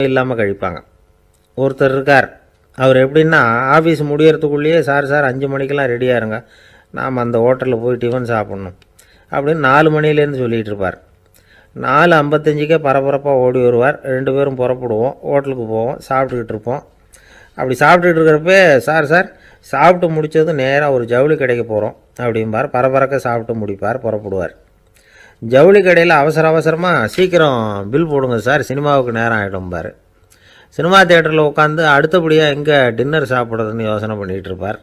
இல்லாமல் கழிப்பாங்க. ஒருத்தர் இருக்கார், அவர் எப்படின்னா ஆஃபீஸ் முடியறதுக்குள்ளேயே சார் 5 மணிக்கெல்லாம் ரெடியாக இருங்க, நாம் அந்த ஹோட்டலில் போய் டிஃபன் சாப்பிட்ணும் அப்படின்னு 4 மணிலேருந்து சொல்லிகிட்டு இருப்பார். 4:55க்கே பரபரப்பாக ஓடி வருவார். 2 பேரும் புறப்படுவோம், ஹோட்டலுக்கு போவோம், சாப்பிட்டுக்கிட்டு இருப்போம். அப்படி சாப்பிட்டுட்டு இருக்கிறப்ப சார் சாப்பிட்டு முடித்ததும் நேராக ஒரு ஜவுளி கடைக்கு போகிறோம் அப்படிம்பார். பரபரக்க சாப்பிட்டு முடிப்பார், புறப்படுவார். ஜவுளி கடையில் அவசரமாக சீக்கிரம் பில் போடுங்க சார், சினிமாவுக்கு நேரம் ஆகிடும்பார். சினிமா தியேட்டரில் உட்காந்து அடுத்தபடியாக எங்கே டின்னர் சாப்பிட்றதுன்னு யோசனை பண்ணிகிட்டு இருப்பார்.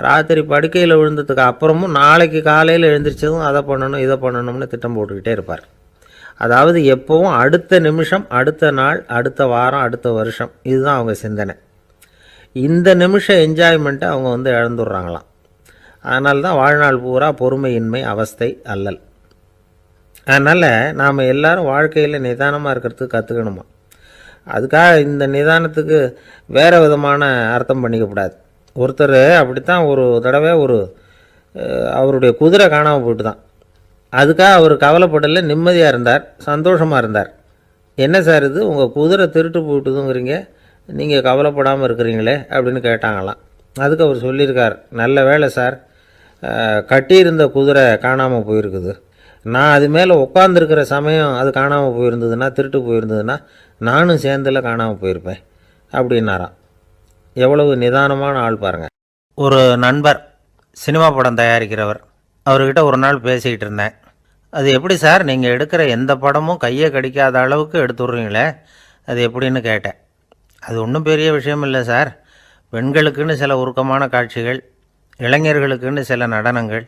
ராத்திரி படுக்கையில் விழுந்ததுக்கு அப்புறமும் நாளைக்கு காலையில் எழுந்திரிச்சதும் அதை பண்ணணும் இதை பண்ணணும்னு திட்டம் போட்டுக்கிட்டே இருப்பார். அதாவது எப்போவும் அடுத்த நிமிஷம், அடுத்த நாள், அடுத்த வாரம், அடுத்த வருஷம், இதுதான் அவங்க சிந்தனை. இந்த நிமிஷம் என்ஜாய்மெண்ட்டை அவங்க இழந்துடுறாங்களாம். அதனால தான் வாழ்நாள் பூரா பொறுமையின்மை, அவஸ்தை, அல்லல். அதனால் நாம் எல்லோரும் வாழ்க்கையில் நிதானமாக இருக்கிறதுக்கு கற்றுக்கணுமா. அதுக்காக இந்த நிதானத்துக்கு வேறு விதமான அர்த்தம் பண்ணிக்கக்கூடாது. ஒருத்தர் அப்படித்தான் ஒரு தடவை அவருடைய குதிரை காணாமல் போயிட்டு தான். அதுக்காக அவர் கவலைப்படலை, நிம்மதியாக இருந்தார், சந்தோஷமாக இருந்தார். என்ன சார் இது, உங்கள் குதிரை திருட்டு போயிட்டுதுங்கிறீங்க, நீங்கள் கவலைப்படாமல் இருக்கிறீங்களே அப்படின்னு கேட்டாங்களாம். அதுக்கு அவர் சொல்லியிருக்கார், நல்ல வேலை சார், கட்டியிருந்த குதிரை காணாமல் போயிருக்குது. நான் அது மேலே உட்காந்துருக்கிற சமயம் அது காணாமல் போயிருந்ததுன்னா, திருட்டு போயிருந்ததுன்னா நானும் சேர்ந்தில் காணாமல் போயிருப்பேன் அப்படின்னாராம். எவ்வளவு நிதானமான ஆள் பாருங்கள். ஒரு நண்பர் சினிமா படம் தயாரிக்கிறவர், அவர்கிட்ட ஒரு நாள் பேசிக்கிட்டு இருந்தேன். அது எப்படி சார், நீங்கள் எடுக்கிற எந்த படமும் கையை கடிக்காத அளவுக்கு எடுத்துடுறீங்களே, அது எப்படின்னு கேட்டேன். அது ஒன்றும் பெரிய விஷயம் இல்லை சார், பெண்களுக்குன்னு சில உருக்கமான காட்சிகள், இளைஞர்களுக்குன்னு சில நடனங்கள்,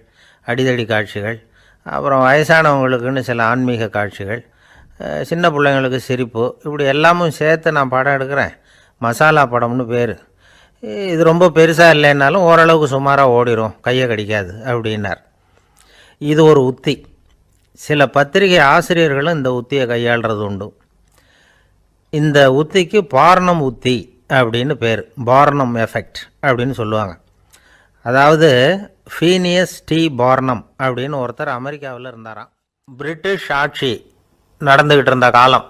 அடிதடி காட்சிகள், அப்புறம் வயசானவங்களுக்குன்னு சில ஆன்மீக காட்சிகள், சின்ன பிள்ளைங்களுக்கு சிரிப்பு, இப்படி எல்லாமும் சேர்த்து நான் படம் எடுக்கிறேன். மசாலா படம்னு பேர். இது ரொம்ப பெருசாக இல்லைன்னாலும் ஓரளவுக்கு சுமாராக ஓடிடும், கையை கடிக்காது அப்படின்னார். இது ஒரு உத்தி. சில பத்திரிகை ஆசிரியர்களும் இந்த உத்தியை கையாளுறது உண்டு. இந்த உத்திக்கு பார்னம் உத்தி அப்படின்னு பேர், பார்னம் எஃபெக்ட் அப்படின்னு சொல்லுவாங்க. அதாவது ஃபீனியஸ் டி பார்னம் அப்படின்னு ஒருத்தர் அமெரிக்காவில் இருந்தாராம். பிரிட்டிஷ் ஆட்சி நடந்துக்கிட்டு இருந்த காலம்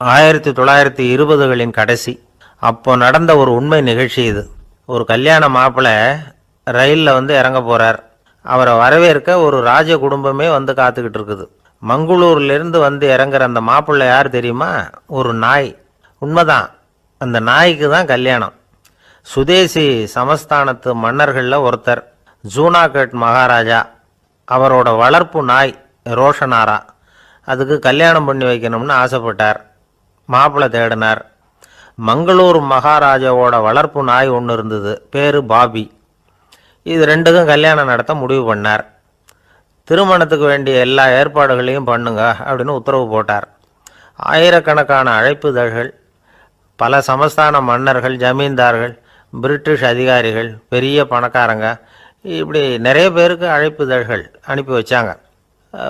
1920களின் கடைசி. அப்போ நடந்த ஒரு உண்மை நிகழ்ச்சி இது. ஒரு கல்யாண மாப்பிள்ளை ரயிலில் இறங்க போகிறார். அவரை வரவேற்க ஒரு ராஜ குடும்பமே காத்துக்கிட்டு இருக்குது. மங்களூர்லேருந்து இறங்குற அந்த மாப்பிள்ளை யார் தெரியுமா? ஒரு நாய். உண்மைதான், அந்த நாய்க்கு தான் கல்யாணம். சுதேசி சமஸ்தானத்து மன்னர்களில் ஒருத்தர் ஜூனாகட் மகாராஜா, அவரோட வளர்ப்பு நாய் ரோஷனாரா, அதுக்கு கல்யாணம் பண்ணி வைக்கணும்னு ஆசைப்பட்டார். மாப்பிள்ளை தேடினார். மங்களூர் மகாராஜாவோட வளர்ப்பு நாய் ஒன்று இருந்தது, பேர் பாபி. இது ரெண்டுக்கும் கல்யாணம் நடத்த முடிவு பண்ணார். திருமணத்துக்கு வேண்டிய எல்லா ஏற்பாடுகளையும் பண்ணுங்க அப்படின்னு உத்தரவு போட்டார். ஆயிரக்கணக்கான அழைப்புதழ்கள், பல சமஸ்தான மன்னர்கள், ஜமீன்தார்கள், பிரிட்டிஷ் அதிகாரிகள், பெரிய பணக்காரங்க, இப்படி நிறைய பேருக்கு அழைப்புதழ்கள் அனுப்பி வச்சாங்க.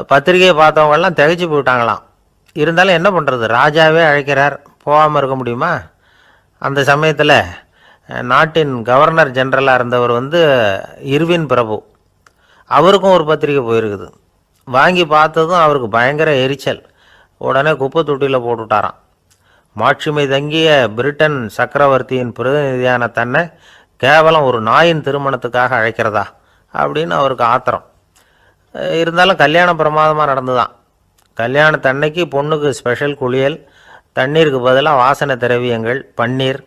பத்திரிகையை பார்த்தவங்கெல்லாம் திகைச்சு போயிட்டாங்களாம். இருந்தாலும் என்ன பண்ணுறது, ராஜாவே அழைக்கிறார், போகாமல் இருக்க முடியுமா? அந்த சமயத்தில் நாட்டின் கவர்னர் ஜெனரலாக இருந்தவர் இர்வின் பிரபு, அவருக்கும் ஒரு பத்திரிக்கை போயிருக்குது. வாங்கி பார்த்ததும் அவருக்கு பயங்கர எரிச்சல். உடனே குப்பை தொட்டியில் போட்டுவிட்டாராம். மாட்சிமை தங்கிய பிரிட்டன் சக்கரவர்த்தியின் பிரதிநிதியான தன்னை கேவலம் ஒரு நாயின் திருமணத்துக்காக அழைக்கிறதா அப்படின்னு அவருக்கு ஆத்திரம். இருந்தாலும் கல்யாணம் பிரமாதமாக நடந்துதான். கல்யாணத்தன்னைக்கு பொண்ணுக்கு ஸ்பெஷல் குளியல், தண்ணீருக்கு பதிலாக வாசனை திரவியங்கள், பன்னீர்,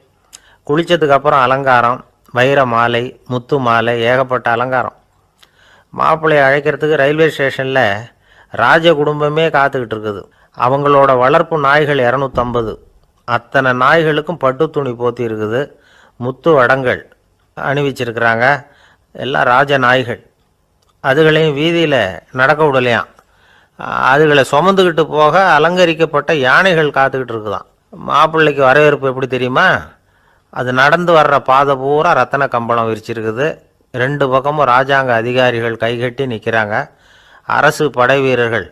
குளித்ததுக்கு அப்புறம் அலங்காரம், வைர மாலை, முத்து மாலை, ஏகப்பட்ட அலங்காரம். மாப்பிள்ளையை அழைக்கிறதுக்கு ரயில்வே ஸ்டேஷனில் ராஜ குடும்பமே காத்துக்கிட்டு இருக்குது. அவங்களோட வளர்ப்பு நாய்கள் 250. அத்தனை நாய்களுக்கும் பட்டு துணி போத்தி இருக்குது, முத்து வடங்கள் அணிவிச்சிருக்கிறாங்க. எல்லாம் ராஜ நாய்கள். அதுகளையும் வீதியில் நடக்க விடலையாம். அதுகளை சுமந்துக்கிட்டு போக அலங்கரிக்கப்பட்ட யானைகள் காத்துக்கிட்டு இருக்குதான். மாப்பிள்ளைக்கு வரவேற்பு எப்படி தெரியுமா? அது நடந்து வர்ற பாதை பூரா ரத்தன கம்பளம் விரிச்சிருக்குது. 2 பக்கமும் ராஜாங்க அதிகாரிகள் கைகட்டி நிற்கிறாங்க. அரசு படை வீரர்கள்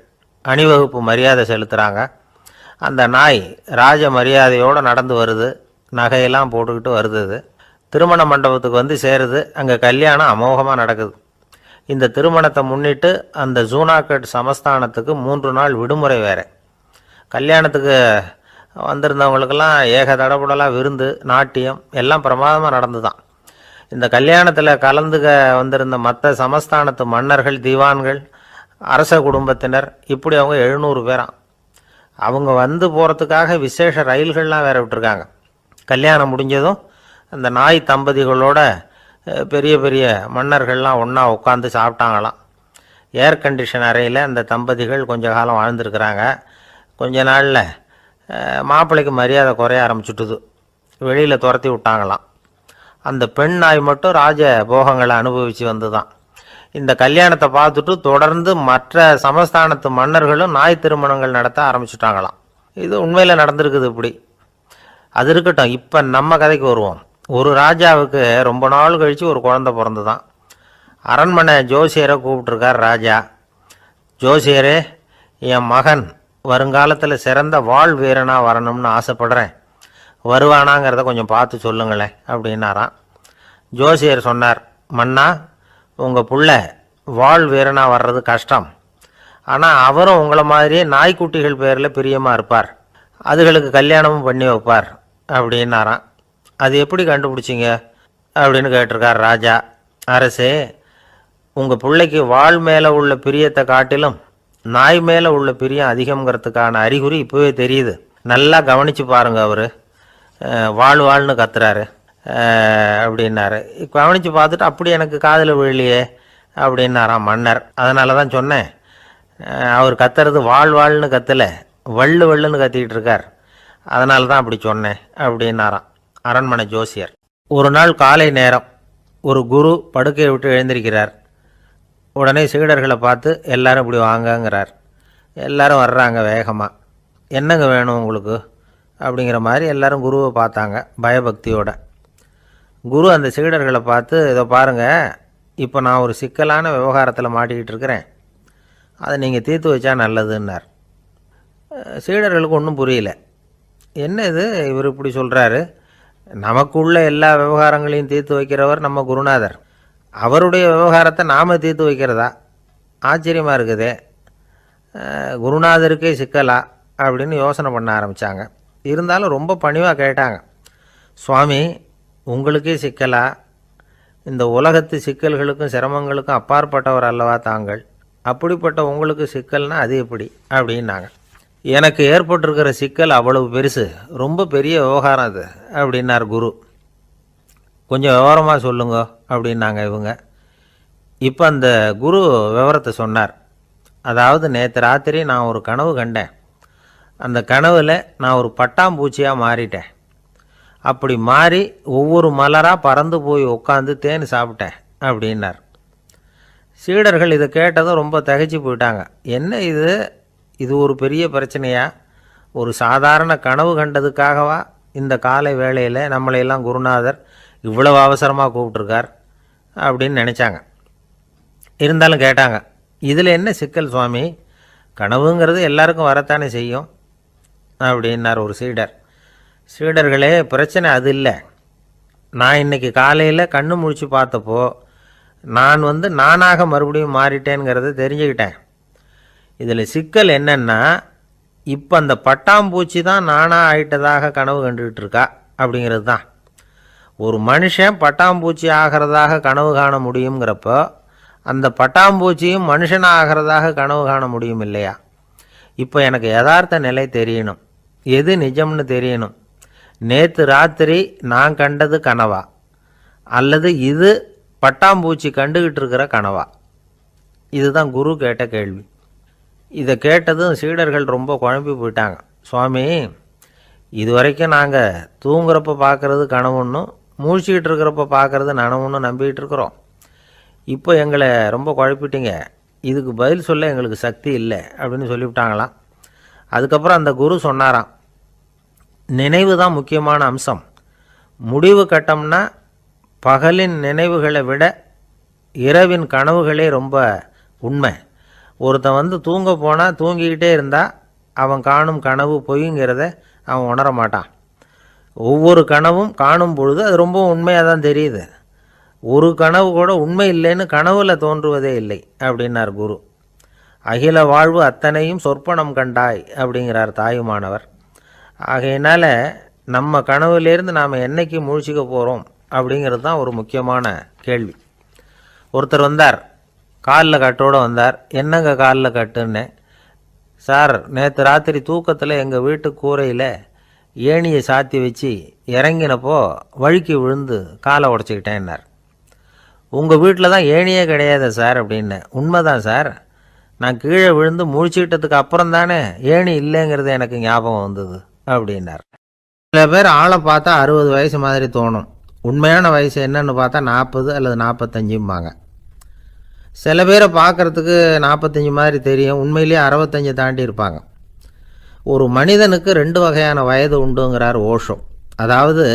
அணிவகுப்பு மரியாதை செலுத்துகிறாங்க. அந்த நாய் ராஜ மரியாதையோடு நடந்து வருது, நகையெல்லாம் போட்டுக்கிட்டு வருது. திருமண மண்டபத்துக்கு சேருது. அங்கே கல்யாணம் அமோகமாக நடக்குது. இந்த திருமணத்தை முன்னிட்டு அந்த ஜூனாகட் சமஸ்தானத்துக்கு 3 நாள் விடுமுறை வேறு. கல்யாணத்துக்கு வந்திருந்தவங்களுக்கெல்லாம் ஏக தடபுடலாக விருந்து, நாட்டியம் எல்லாம் பிரமாதமாக நடந்து தான். இந்த கல்யாணத்தில் கலந்துக்க வந்திருந்த மற்ற சமஸ்தானத்து மன்னர்கள், திவான்கள், அரச குடும்பத்தினர், இப்படி அவங்க 700 பேராம். அவங்க வந்து போகிறதுக்காக விசேஷ ரயில்கள்லாம் வேற விட்டுருக்காங்க. கல்யாணம் முடிஞ்சதும் அந்த நாய் தம்பதிகளோட பெரிய பெரிய மன்னர்கள்லாம் ஒன்றா உட்காந்து சாப்பிட்டாங்களாம். ஏர் கண்டிஷன் அறையில் அந்த தம்பதிகள் கொஞ்ச காலம் வாழ்ந்துருக்கிறாங்க. கொஞ்ச நாளில் மாப்பிள்ளைக்கு மரியாதை குறைய ஆரம்பிச்சுட்டுது. வெளியில் துரத்தி விட்டாங்களாம். அந்த பெண் நாய் மட்டும் ராஜ போகங்களை அனுபவித்து வந்து தான். இந்த கல்யாணத்தை பார்த்துட்டு தொடர்ந்து மற்ற சமஸ்தானத்து மன்னர்களும் நாய் திருமணங்கள் நடத்த ஆரம்பிச்சுட்டாங்களாம். இது உண்மையில் நடந்திருக்குது. இப்படி அது இருக்கட்டும். இப்போ நம்ம கதைக்கு வருவோம். ஒரு ராஜாவுக்கு ரொம்ப நாள் கழித்து ஒரு குழந்தை பிறந்து தான். அரண்மனை ஜோசியரை கூப்பிட்ருக்கார் ராஜா. ஜோசியரே, என் மகன் வருங்காலத்தில் சிறந்த வாழ் வீரனாக வரணும்னு ஆசைப்படுறேன், வருவானாங்கிறத கொஞ்சம் பார்த்து சொல்லுங்களேன் அப்படின்னாராம். ஜோசியர் சொன்னார், மன்னா, உங்கள் புள்ள வாழ் வீரனாக வர்றது கஷ்டம். ஆனால் அவரும் உங்களை மாதிரியே நாய்க்குட்டிகள் பேரில் பிரியமாக இருப்பார், அதுகளுக்கு கல்யாணமும் பண்ணி வைப்பார் அப்படின்னாராம். அது எப்படி கண்டுபிடிச்சிங்க அப்படின்னு கேட்டிருக்கார் ராஜா. அரசே, உங்கள் பிள்ளைக்கு வாழ் மேலே உள்ள பிரியத்தை காட்டிலும் நாய் மேலே உள்ள பிரியம் அதிகங்கிறதுக்கான அறிகுறி இப்போவே தெரியுது. நல்லா கவனித்து பாருங்கள். அவர் வாழ்னு கத்துறாரு அப்படின்னாரு. கவனித்து பார்த்துட்டு அப்படி எனக்கு காதில் விழலையே அப்படின்னாராம் மன்னர். அதனால தான் சொன்னேன், அவர் கத்துறது வாழ்னு கத்தலை, வள்ளுன்னு கத்திக்கிட்டு இருக்கார், அதனால தான் அப்படி சொன்னேன் அப்படின்னாராம் அரண்மனை ஜோசியர். ஒரு நாள் காலை நேரம் ஒரு குரு படுக்கையை விட்டு எழுந்திருக்கிறார். உடனே சீடர்களை பார்த்து எல்லாரும் இப்படி வாங்கங்கிறார். எல்லாரும் வர்றாங்க வேகமாக. என்னங்க வேணும் உங்களுக்கு அப்படிங்கிற மாதிரி எல்லாரும் குருவை பார்த்தாங்க பயபக்தியோட. குரு அந்த சீடர்களை பார்த்து, இதை பாருங்கள், இப்போ நான் ஒரு சிக்கலான விவகாரத்தில் மாட்டிக்கிட்டு இருக்கிறேன், அதை நீங்கள் தீர்த்து வச்சா நல்லதுன்னார். சீடர்களுக்கு ஒன்றும் புரியல. என்ன இது, இவர் இப்படி சொல்கிறாரு, நமக்குள்ள எல்லா விவகாரங்களையும் தீர்த்து வைக்கிறவர் நம்ம குருநாதர், அவருடைய விவகாரத்தை நாம் தீர்த்து வைக்கிறதா, ஆச்சரியமாக இருக்குதே, குருநாதருக்கே சிக்கலா அப்படின்னு யோசனை பண்ண ஆரம்பித்தாங்க. இருந்தாலும் ரொம்ப பணிவாக கேட்டாங்க, சுவாமி, உங்களுக்கே சிக்கலா? இந்த உலகத்து சிக்கல்களுக்கும் சிரமங்களுக்கும் அப்பாற்பட்டவர் அல்லவா தாங்கள், அப்படிப்பட்ட உங்களுக்கு சிக்கல்னா அது எப்படி அப்படின்னாங்க. எனக்கு ஏற்பட்டிருக்கிற சிக்கல் அவ்வளவு பெருசு, ரொம்ப பெரிய விவகாரம் அது அப்படின்னார் குரு. கொஞ்சம் விவரமாக சொல்லுங்க அப்படின்னாங்க இவங்க. இப்போ அந்த குரு விவரத்தை சொன்னார். அதாவது நேற்று ராத்திரி நான் ஒரு கனவு கண்டேன். அந்த கனவில் நான் ஒரு பட்டாம்பூச்சியாக மாறிட்டேன். அப்படி மாறி ஒவ்வொரு மலராக பறந்து போய் உட்காந்து தேன் சாப்பிட்டேன் அப்படின்னார். சீடர்கள் இதை கேட்டதும் ரொம்ப திகைச்சு போயிட்டாங்க. என்ன இது ஒரு பெரிய பிரச்சனையா? ஒரு சாதாரண கனவு கண்டதுக்காகவா இந்த காலை வேளையில் நம்மளையெல்லாம் குருநாதர் இவ்வளவு அவசரமாக கூப்பிட்ருக்கார் அப்படின்னு நினச்சாங்க. இருந்தாலும் கேட்டாங்க, இதில் என்ன சிக்கல் சுவாமி? கனவுங்கிறது எல்லாருக்கும் வரத்தானே செய்யும் அப்படின்னார் ஒரு சீடர். சீடர்களே, பிரச்சனை அது இல்லை. நான் இன்றைக்கி காலையில் கண்ணு முழிச்சு பார்த்தப்போ நான் நானாக மறுபடியும் மாறிட்டேங்கிறத தெரிஞ்சுக்கிட்டேன். இதில் சிக்கல் என்னென்னா, இப்போ அந்த பட்டாம்பூச்சி தான் நானாக ஆயிட்டதாக கனவு கண்டுகிட்டு இருக்கா அப்படிங்கிறது தான். ஒரு மனுஷன் பட்டாம்பூச்சி ஆகிறதாக கனவு காண முடியுங்கிறப்போ அந்த பட்டாம்பூச்சியும் மனுஷனாக ஆகிறதாக கனவு காண முடியும் இல்லையா? இப்போ எனக்கு யதார்த்த நிலை தெரியணும், எது நிஜம்னு தெரியணும். நேற்று ராத்திரி நான் கண்டது கனவா, அல்லது இது பட்டாம்பூச்சி கண்டுகிட்டு இருக்கிற கனவா? இதுதான் குரு கேட்ட கேள்வி. இதை கேட்டதும் சீடர்கள் ரொம்ப குழம்பி போயிட்டாங்க. சுவாமி, இது வரைக்கும் நாங்கள் தூங்குறப்ப பார்க்குறது கனவுன்னும் மூழ்கிக்கிட்டு இருக்கிறப்ப பார்க்குறது நனவுன்னு நம்பிக்கிட்டு இருக்கிறோம். இப்போ எங்களை ரொம்ப குழப்பிட்டீங்க, இதுக்கு பதில் சொல்ல எங்களுக்கு சக்தி இல்லை அப்படின்னு சொல்லிவிட்டாங்களாம். அதுக்கப்புறம் அந்த குரு சொன்னாராம், நினைவு தான் முக்கியமான அம்சம். முடிவு கட்டம்னா பகலின் நினைவுகளை விட இரவின் கனவுகளே ரொம்ப உண்மை. ஒருத்தன் தூங்க போனால் தூங்கிக்கிட்டே இருந்தால் அவன் காணும் கனவு பொய்ங்கிறத அவன் உணர மாட்டான். ஒவ்வொரு கனவும் காணும் பொழுது அது ரொம்ப உண்மையாக தான் தெரியுது. ஒரு கனவு கூட உண்மை இல்லைன்னு கனவுல தோன்றுவதே இல்லை அப்படின்னார் குரு. அகில வாழ்வு அத்தனையும் சொற்பனம் கண்டாய் அப்படிங்கிறார் தாயுமானவர். ஆகையினால நம்ம கனவுலேருந்து நாம் என்னைக்கு முழிச்சிக்க போகிறோம் அப்படிங்கிறது தான் ஒரு முக்கியமான கேள்வி. ஒருத்தர் வந்தார், காலில் கட்டோடு வந்தார். என்னங்க காலில் கட்டுன்னு? சார், நேற்று ராத்திரி தூக்கத்தில் எங்கள் வீட்டு கூரையில் ஏணியை சாத்தி வச்சு இறங்கினப்போ வழுக்கி விழுந்து காலை உடச்சிக்கிட்டேன்னார். உங்கள் வீட்டில் தான் ஏணியே கிடையாது சார் அப்படின்னு. உண்மைதான் சார், நான் கீழே விழுந்து முழிச்சுக்கிட்டதுக்கு அப்புறம் தானே ஏணி இல்லைங்கிறது எனக்கு ஞாபகம் வந்தது அப்படின்னார். சில பேர் ஆளை பார்த்தா 60 வயசு மாதிரி தோணும். உண்மையான வயசு என்னன்னு பார்த்தா 40 அல்லது 45ம்பாங்க. சில பேரை பார்க்குறதுக்கு 45 மாதிரி தெரியும், உண்மையிலேயே 65 தாண்டி இருப்பாங்க. ஒரு மனிதனுக்கு 2 வகையான வயது உண்டுங்கிறார் ஓஷோ. அதாவது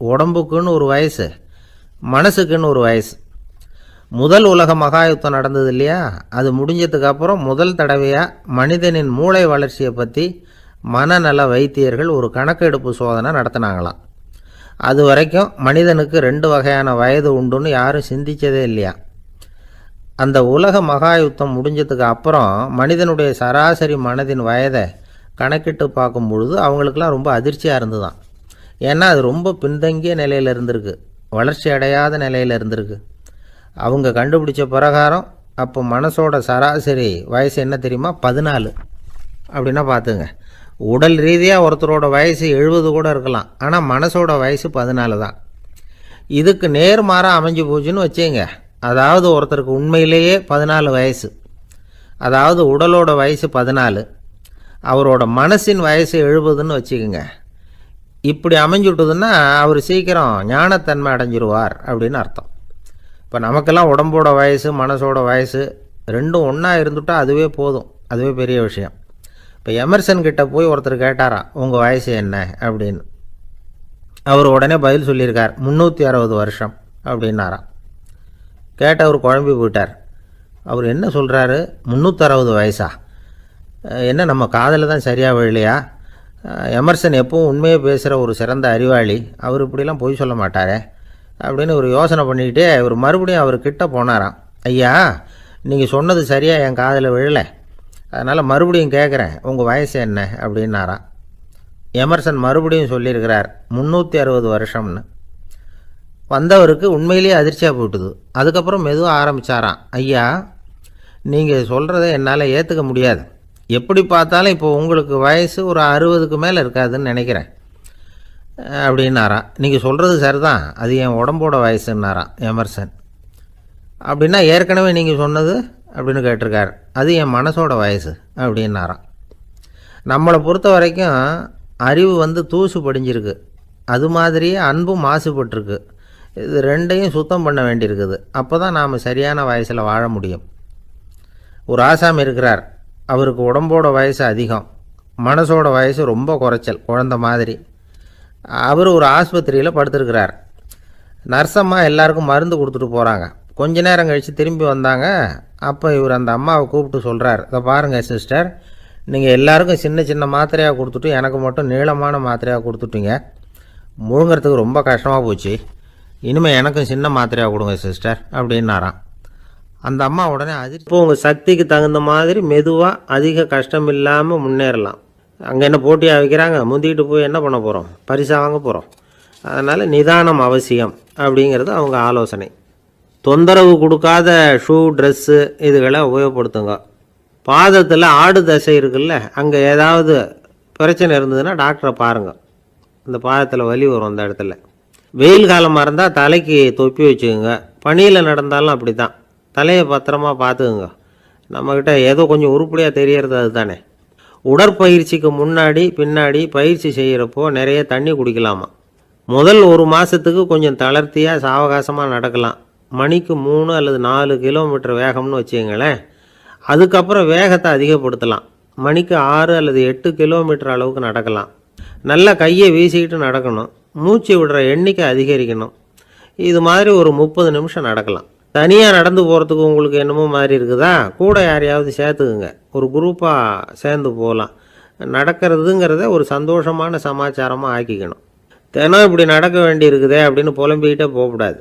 உடம்புக்குன்னு ஒரு வயசு, மனசுக்குன்னு ஒரு வயசு. முதல் உலக மகாயுத்தம் நடந்தது இல்லையா, அது முடிஞ்சதுக்கப்புறம் முதல் தடவையாக மனிதனின் மூளை வளர்ச்சியை பற்றி மனநல வைத்தியர்கள் ஒரு கணக்கெடுப்பு சோதனை நடத்தினாங்களாம். அது வரைக்கும் மனிதனுக்கு 2 வகையான வயது உண்டுன்னு யாரும் சிந்திச்சதே இல்லையா. அந்த உலக மகாயுத்தம் முடிஞ்சதுக்கு அப்புறம் மனிதனுடைய சராசரி மனதின் வயதை கணக்கிட்டு பார்க்கும் பொழுது அவங்களுக்கெல்லாம் ரொம்ப அதிர்ச்சியாக இருந்துதான். ஏன்னா அது ரொம்ப பின்தங்கிய நிலையில் இருந்திருக்கு, வளர்ச்சி அடையாத நிலையில் இருந்திருக்கு. அவங்க கண்டுபிடிச்ச பிரகாரம் அப்போ மனசோட சராசரி வயசு என்ன தெரியுமா? 14. அப்படின்னா பார்த்துங்க, உடல் ரீதியாக ஒருத்தரோட வயசு 70 கூட இருக்கலாம், ஆனால் மனசோட வயசு 14 தான். இதுக்கு நேர்மாறாக அமைஞ்சு போச்சுன்னு வச்சுங்க. அதாவது ஒருத்தருக்கு உண்மையிலேயே 14 வயசு, அதாவது உடலோட வயசு 14, அவரோட மனசின் வயசு 70ன்னு வச்சுக்கோங்க. இப்படி அமைஞ்சுட்டுதுன்னா அவர் சீக்கிரம் ஞானத்தன்மை அடைஞ்சிருவார் அப்படின்னு அர்த்தம். இப்போ நமக்கெல்லாம் உடம்போட வயசு மனசோட வயசு ரெண்டும் ஒன்றா இருந்துட்டால் அதுவே போதும், அதுவே பெரிய விஷயம். இப்போ எமர்சன் கிட்ட போய் ஒருத்தர் கேட்டாராம், உங்கள் வயசு என்ன அப்படின்னு. அவர் உடனே பதில் சொல்லியிருக்கார், 360 வருஷம் அப்படின்னாராம். கேட்டவர் குழம்பி போயிட்டார். அவர் என்ன சொல்கிறாரு, 360 வயசா? என்ன நம்ம காதில் தான் சரியாக விழலையா? எமர்சன் எப்பவும் உண்மையை பேசுகிற ஒரு சிறந்த அறிவாளி, அவர் இப்படிலாம் பொய் சொல்ல மாட்டாரே அப்படின்னு ஒரு யோசனை பண்ணிக்கிட்டே இவர் மறுபடியும் அவர்கிட்ட போனாராம். ஐயா, நீங்கள் சொன்னது சரியாக என் காதில் விழலை, அதனால் மறுபடியும் கேட்குறேன், உங்கள் வயசு என்ன அப்படின்னாராம். எமர்சன் மறுபடியும் சொல்லியிருக்கிறார் 360 வருஷம்னு. வந்தவருக்கு உண்மையிலேயே அதிர்ச்சியாக போட்டுது. அதுக்கப்புறம் மெதுவாக ஆரம்பித்தாராம், ஐயா, நீங்கள் சொல்கிறத என்னால் ஏற்றுக்க முடியாது. எப்படி பார்த்தாலும் இப்போ உங்களுக்கு வயசு ஒரு 60க்கு மேலே இருக்காதுன்னு நினைக்கிறேன் அப்படின்னாராம். நீங்கள் சொல்கிறது சரிதான், அது என் உடம்போட வயசுன்னாராம் எமர்சன். அப்படின்னா ஏற்கனவே நீங்கள் சொன்னது அப்படின்னு கேட்டிருக்கார், அது என் மனசோட வயசு அப்படின்னாராம். நம்மளை பொறுத்த வரைக்கும் அறிவு தூசு படிஞ்சிருக்கு, அது மாதிரியே அன்பும் மாசுபட்டிருக்கு. இது ரெண்டையும் சுத்தம் பண்ண வேண்டியிருக்குது. அப்போ தான் நாம் சரியான வயசில் வாழ முடியும். ஒரு ஆசாமி இருக்கிறார், அவருக்கு உடம்போட வயசு அதிகம், மனசோட வயசு ரொம்ப குறைச்சல், குழந்த மாதிரி. அவர் ஒரு ஆஸ்பத்திரியில் படுத்திருக்கிறார். நர்ஸம்மா எல்லாருக்கும் மருந்து கொடுத்துட்டு போகிறாங்க. கொஞ்ச நேரம் கழித்து திரும்பி வந்தாங்க. அப்போ இவர் அந்த அம்மாவை கூப்பிட்டு சொல்கிறார், இதை பாருங்கள் சிஸ்டர், நீங்கள் எல்லாருக்கும் சின்ன சின்ன மாத்திரையாக கொடுத்துட்டு எனக்கு மட்டும் நீளமான மாத்திரையாக கொடுத்துட்டீங்க. முழுங்கிறதுக்கு ரொம்ப கஷ்டமாக போச்சு. இனிமேல் எனக்கும் சின்ன மாத்திரையாக கொடுங்க சிஸ்டர் அப்படின்னாராம். அந்த அம்மா உடனே இப்போ உங்கள் சக்திக்கு தகுந்த மாதிரி மெதுவாக அதிக கஷ்டம் இல்லாமல் முன்னேறலாம். அங்கே என்ன போட்டியாக வைக்கிறாங்க, முந்திக்கிட்டு போய் என்ன பண்ண போகிறோம், பரிசாக வாங்க போகிறோம். அதனால் நிதானம் அவசியம் அப்படிங்கிறது அவங்க ஆலோசனை. தொந்தரவு கொடுக்காத ஷூ, ட்ரெஸ்ஸு இதுகளை உபயோகப்படுத்துங்க. பாதத்தில் ஆடு தசை இருக்குல்ல, அங்கே ஏதாவது பிரச்சனை இருந்ததுன்னா டாக்டரை பாருங்கள். இந்த பாதத்தில் வலி வரும் அந்த இடத்துல. வெயில் காலமாக இருந்தால் தலைக்கு தொப்பி வச்சுக்கோங்க. பனியில் நடந்தாலும் அப்படி தான், தலையை பத்திரமா பார்த்துக்குங்க. நம்மக்கிட்ட ஏதோ கொஞ்சம் உருப்படியாக தெரியறது அது தானே. உடற்பயிற்சிக்கு முன்னாடி பின்னாடி பயிற்சி செய்கிறப்போ நிறைய தண்ணி குடிக்கலாமா. முதல் 1 மாதத்துக்கு கொஞ்சம் தளர்த்தியாக சாவகாசமாக நடக்கலாம். மணிக்கு 3 அல்லது 4 கிலோமீட்டர் வேகம்னு வச்சுங்களேன். அதுக்கப்புறம் வேகத்தை அதிகப்படுத்தலாம். மணிக்கு 6 அல்லது 8 கிலோமீட்டர் அளவுக்கு நடக்கலாம். நல்லா கையை வீசிக்கிட்டு நடக்கணும். மூச்சு விடுற எண்ணிக்கை அதிகரிக்கணும். இது மாதிரி ஒரு 30 நிமிஷம் நடக்கலாம். தனியாக நடந்து போகிறதுக்கு உங்களுக்கு என்னமோ மாதிரி இருக்குதா, கூட யாரையாவது சேர்த்துக்குங்க. ஒரு குரூப்பாக சேர்ந்து போகலாம். நடக்கிறதுங்கிறத ஒரு சந்தோஷமான சமாச்சாரமாக ஆக்கிக்கணும். தினம் இப்படி நடக்க வேண்டி இருக்குதே அப்படின்னு புலம்பிக்கிட்டே போகக்கூடாது.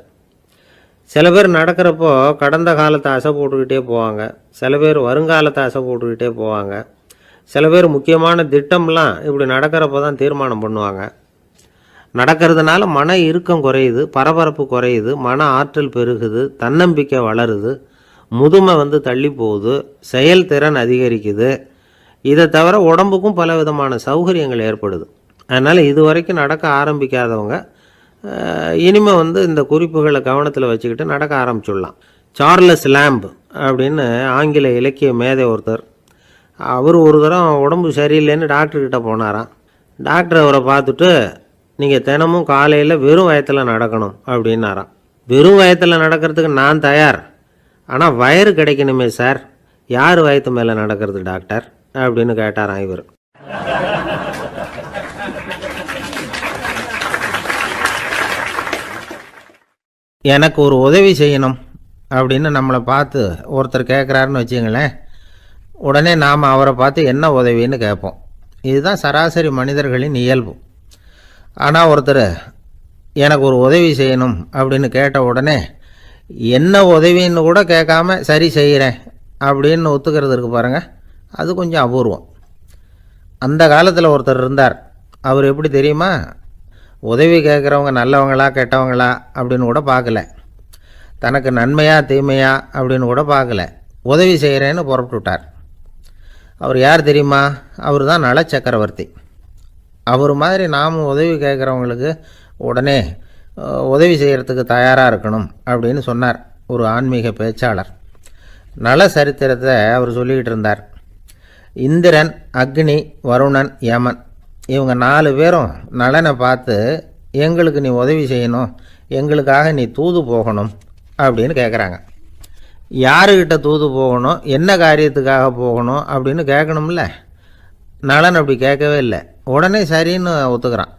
சில பேர் நடக்கிறப்போ கடந்த காலத்தை அசை போட்டுக்கிட்டே போவாங்க, சில பேர் வருங்காலத்தை அசை போட்டுக்கிட்டே போவாங்க. சில பேர் முக்கியமான திட்டம்லாம் இப்படி நடக்கிறப்ப தான் தீர்மானம் பண்ணுவாங்க. நடக்கிறதுனால மன இறுக்கம் குறையுது, பரபரப்பு குறையுது, மன ஆற்றல் பெருகுது, தன்னம்பிக்கை வளருது, முதுமை தள்ளி போகுது, செயல்திறன் அதிகரிக்குது. இதை தவிர உடம்புக்கும் பல விதமான சௌகரியங்கள் ஏற்படுது. அதனால் இது வரைக்கும் நடக்க ஆரம்பிக்காதவங்க இனிமேல் இந்த குறிப்புகளை கவனத்தில் வச்சுக்கிட்டு நடக்க ஆரம்பிச்சுடலாம். சார்லஸ் லேம்ப் அப்படின்னு ஆங்கில இலக்கிய மேதை ஒருத்தர், அவர் ஒரு தரம் உடம்பு சரியில்லைன்னு டாக்டர்கிட்ட போனாராம். டாக்டர் அவரை பார்த்துட்டு, நீங்கள் தினமும் காலையில் வெறும் வயத்தில் நடக்கணும் அப்படின்னாராம். வெறும் வயத்தில் நடக்கிறதுக்கு நான் தயார், ஆனால் வயிறு கிடைக்கணுமே சார், யார் வயத்து மேலே நடக்கிறது டாக்டர் அப்படின்னு கேட்டாராம் இவர். எனக்கு ஒரு உதவி செய்யணும் அப்படின்னு நம்மளை பார்த்து ஒருத்தர் கேட்குறாருன்னு வச்சுங்களேன், உடனே நாம் அவரை பார்த்து என்ன உதவின்னு கேட்போம். இதுதான் சராசரி மனிதர்களின் இயல்பு. ஆனால் ஒருத்தர் எனக்கு ஒரு உதவி செய்யணும் அப்படின்னு கேட்ட உடனே என்ன உதவின்னு கூட கேட்காம சரி செய்கிறேன் அப்படின்னு ஒத்துக்கிறது இருக்கு பாருங்கள், அது கொஞ்சம் அபூர்வம். அந்த காலத்தில் ஒருத்தர் இருந்தார். அவர் எப்படி தெரியுமா? உதவி கேட்குறவங்க நல்லவங்களா கெட்டவங்களா அப்படின்னு கூட பார்க்கல, தனக்கு நன்மையா தீமையா அப்படின்னு கூட பார்க்கல, உதவி செய்கிறேன்னு புறப்பட்டுவிட்டார். அவர் யார் தெரியுமா? அவர் தான் நல சக்கரவர்த்தி. அவர் மாதிரி நாமும் உதவி கேட்குறவங்களுக்கு உடனே உதவி செய்கிறதுக்கு தயாராக இருக்கணும் அப்படின்னு சொன்னார் ஒரு ஆன்மீக பேச்சாளர். நல சரித்திரத்தை அவர் சொல்லிக்கிட்டு இருந்தார். இந்திரன், அக்னி, வருணன், யமன் இவங்க 4 பேரும் நலனை பார்த்து எங்களுக்கு நீ உதவி செய்யணும், எங்களுக்காக நீ தூது போகணும் அப்படின்னு கேட்குறாங்க. யாருக்கிட்ட தூது போகணும், என்ன காரியத்துக்காக போகணும் அப்படின்னு கேட்கணும்ல. நலன் அப்படி கேட்கவே இல்லை, உடனே சரின்னு ஒத்துக்கிறான்.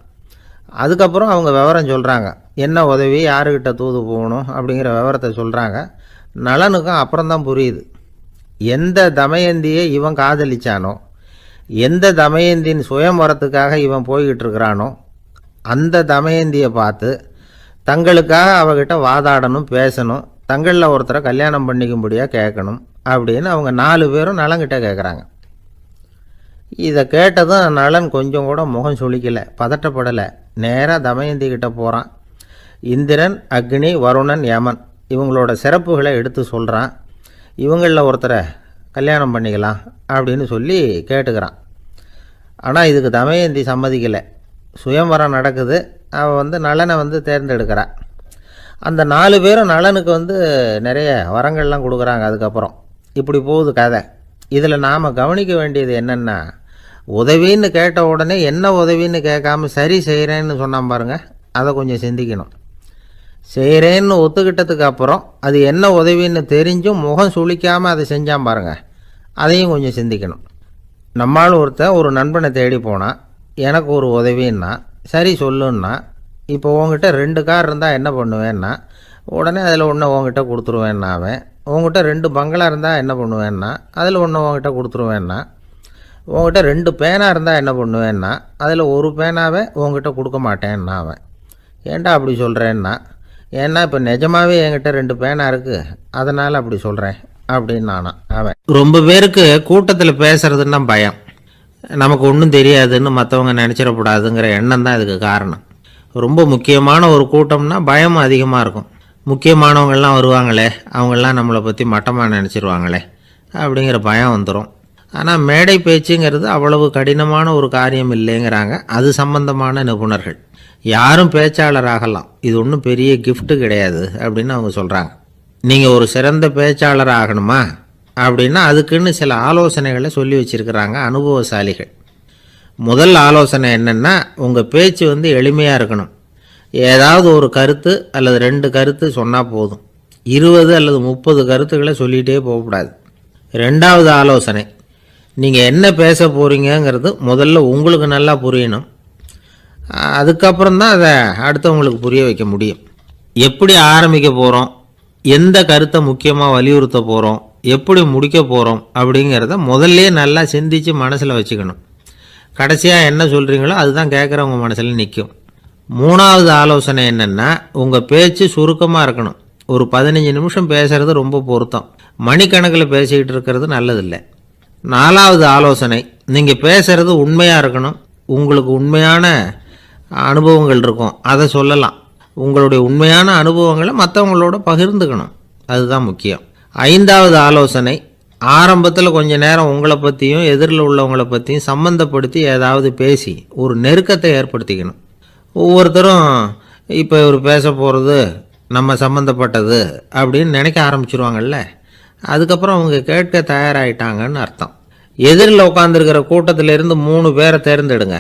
அதுக்கப்புறம் அவங்க விவரம் சொல்கிறாங்க, என்ன உதவி, யாருக்கிட்ட தூது போகணும் அப்படிங்கிற விவரத்தை சொல்கிறாங்க. நலனுக்கும் அப்புறம்தான் புரியுது, எந்த தமயந்தியை இவன் காதலிச்சானோ, எந்த தமயந்தின் சுயம்பரத்துக்காக இவன் போய்கிட்டு இருக்கிறானோ அந்த தமயந்தியை பார்த்து தங்களுக்காக அவகிட்ட வாதாடணும், பேசணும், தங்களில் ஒருத்தரை கல்யாணம் பண்ணிக்கும்படியாக கேட்கணும் அப்படின்னு அவங்க 4 பேரும் நலன்கிட்ட கேட்குறாங்க. இதை கேட்டதும் நலன் கொஞ்சம் கூட முகம் சுளிக்கலை, பதட்டப்படலை. நேராக தமயந்தி கிட்ட போகிறான். இந்திரன், அக்னி, வருணன், யமன் இவங்களோட சிறப்புகளை எடுத்து சொல்கிறான். இவங்களில் ஒருத்தரை கல்யாணம் பண்ணிக்கலாம் அப்படின்னு சொல்லி கேட்டுக்கிறான். ஆனால் இதுக்கு தமயந்தி சம்மதிக்கலை. சுயம்வரம் நடக்குது, அவள் நலனை தேர்ந்தெடுக்கிறாள். அந்த 4 பேரும் நலனுக்கு நிறைய வரங்கள்லாம் கொடுக்குறாங்க. அதுக்கப்புறம் இப்படி போகுது கதை. இதில் நாம் கவனிக்க வேண்டியது என்னென்னா, உதவின்னு கேட்ட உடனே என்ன உதவின்னு கேட்காம சரி செய்கிறேன்னு சொன்னான் பாருங்கள், அதை கொஞ்சம் சிந்திக்கணும். செய்கிறேன்னு ஒத்துக்கிட்டதுக்கு அப்புறம் அது என்ன உதவின்னு தெரிஞ்சும் முகம் சுளிக்காமல் அதை செஞ்சான் பாருங்கள், அதையும் கொஞ்சம் சிந்திக்கணும். நம்மால் ஒருத்தன் ஒரு நண்பனை தேடி போனான், எனக்கு ஒரு உதவின்னா சரி சொல்லுன்னா, இப்போ உங்ககிட்ட 2 கார் இருந்தால் என்ன பண்ணுவேன்னா, உடனே அதில் ஒன்று உங்ககிட்ட கொடுத்துருவேன்னா, அவன் உங்ககிட்ட 2 பங்களா இருந்தால் என்ன பண்ணுவேன்னா, அதில் ஒன்று உங்ககிட்ட கொடுத்துருவேன்னா, உங்ககிட்ட 2 பேனா இருந்தால் என்ன பண்ணுவேன்னா, அதில் ஒரு பேனாவே உங்ககிட்ட கொடுக்க மாட்டேன்னா அவன். ஏன்டா அப்படி சொல்கிறேன்னா, ஏன்னா இப்போ நிஜமாகவே என்கிட்ட 2 பேனா இருக்குது, அதனால் அப்படி சொல்கிறேன் அப்படின்னு நானான் அவன். ரொம்ப பேருக்கு கூட்டத்தில் பேசுகிறதுன்னா பயம், நமக்கு ஒன்றும் தெரியாதுன்னு மற்றவங்க நினச்சிடக்கூடாதுங்கிற எண்ணம் தான் இதுக்கு காரணம். ரொம்ப முக்கியமான ஒரு கூட்டம்னா பயம் அதிகமாக இருக்கும். முக்கியமானவங்கள்லாம் வருவாங்களே, அவங்களாம் நம்மளை பற்றி மட்டமாக நினச்சிருவாங்களே அப்படிங்கிற பயம் வந்துடும். ஆனால் மேடை பேச்சுங்கிறது அவ்வளவு கடினமான ஒரு காரியம் இல்லைங்கிறாங்க அது சம்பந்தமான நிபுணர்கள். யாரும் பேச்சாளர் ஆகலாம், இது ஒன்றும் பெரிய கிஃப்ட்டு கிடையாது அப்படின்னு அவங்க சொல்கிறாங்க. நீங்கள் ஒரு சிறந்த பேச்சாளர் ஆகணுமா அப்படின்னா அதுக்குன்னு சில ஆலோசனைகளை சொல்லி வச்சுருக்கிறாங்க அனுபவசாலிகள். முதல் ஆலோசனை என்னென்னா, உங்கள் பேச்சு எளிமையாக இருக்கணும். ஏதாவது ஒரு கருத்து அல்லது 2 கருத்து சொன்னால் போதும், 20 அல்லது 30 கருத்துக்களை சொல்லிகிட்டே போகக்கூடாது. 2வது ஆலோசனை, நீங்கள் என்ன பேச போகிறீங்கிறது முதல்ல உங்களுக்கு நல்லா புரியணும், அதுக்கப்புறம் தான் அதை அடுத்தவங்களுக்கு புரிய வைக்க முடியும். எப்படி ஆரம்பிக்க போகிறோம், எந்த கருத்தை முக்கியமாக வலியுறுத்த போகிறோம், எப்படி முடிக்க போகிறோம் அப்படிங்கிறத முதல்ல நல்லா சிந்தித்து மனசில் வச்சுக்கணும். கடைசியாக என்ன சொல்கிறீங்களோ அதுதான் கேட்குறவங்க மனசில் நிற்கும். 3வது ஆலோசனை என்னென்னா, உங்கள் பேச்சு சுருக்கமாக இருக்கணும். ஒரு 15 நிமிஷம் பேசுகிறது ரொம்ப பொருத்தம், மணிக்கணக்கில் பேசிக்கிட்டு இருக்கிறது நல்லதில்லை. 4வது ஆலோசனை, நீங்கள் பேசுகிறது உண்மையாக இருக்கணும். உங்களுக்கு உண்மையான அனுபவங்கள் இருக்கும், அதை சொல்லலாம். உங்களுடைய உண்மையான அனுபவங்களை மற்றவங்களோட பகிர்ந்துக்கணும், அதுதான் முக்கியம். 5வது ஆலோசனை, ஆரம்பத்தில் கொஞ்ச நேரம் உங்களை பற்றியும் எதிரில் உள்ளவங்களை பற்றியும் சம்மந்தப்படுத்தி ஏதாவது பேசி ஒரு நெருக்கத்தை ஏற்படுத்திக்கணும். ஒவ்வொருத்தரும் இப்போ இவர் பேச போகிறது நம்ம சம்மந்தப்பட்டது அப்படின்னு நினைக்க ஆரம்பிச்சிருவாங்கல்ல, அதுக்கப்புறம் அவங்க கேட்க தயாராகிட்டாங்கன்னு அர்த்தம். எதிரில் உட்காந்துருக்கிற கூட்டத்திலிருந்து 3 பேரை தேர்ந்தெடுங்க.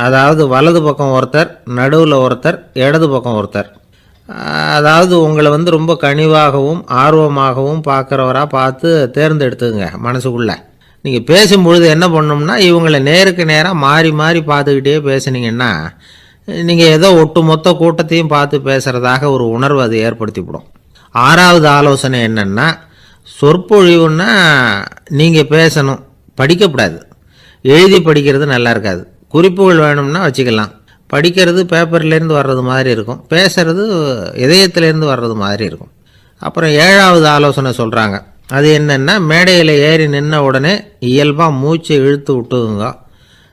அதாவது வலது பக்கம் ஒருத்தர், நடுவில் ஒருத்தர், இடது பக்கம் ஒருத்தர். அதாவது உங்களை ரொம்ப கனிவாகவும் ஆர்வமாகவும் பார்க்குறவராக பார்த்து தேர்ந்தெடுத்துங்க மனசுக்குள்ளே. நீங்கள் பேசும்பொழுது என்ன பண்ணணும்னா, இவங்களை நேருக்கு நேராக மாறி மாறி பார்த்துக்கிட்டே பேசுனீங்கன்னா நீங்கள் ஏதோ ஒட்டு மொத்த கூட்டத்தையும் பார்த்து பேசுகிறதாக ஒரு உணர்வு அது ஏற்படுத்திவிடும். 6வது ஆலோசனை என்னென்னா, சொற்பொழிவுன்னா நீங்கள் பேசணும், படிக்கக்கூடாது. எழுதி படிக்கிறது நல்லா இருக்காது. குறிப்புகள் வேணும்னா வச்சுக்கலாம். படிக்கிறது பேப்பர்லேருந்து வர்றது மாதிரி இருக்கும், பேசுகிறது இதயத்திலேருந்து வர்றது மாதிரி இருக்கும். அப்புறம் 7வது ஆலோசனை சொல்கிறாங்க. அது என்னென்னா, மேடையில் ஏறி நின்ன உடனே இயல்பாக மூச்சை இழுத்து விட்டுங்க,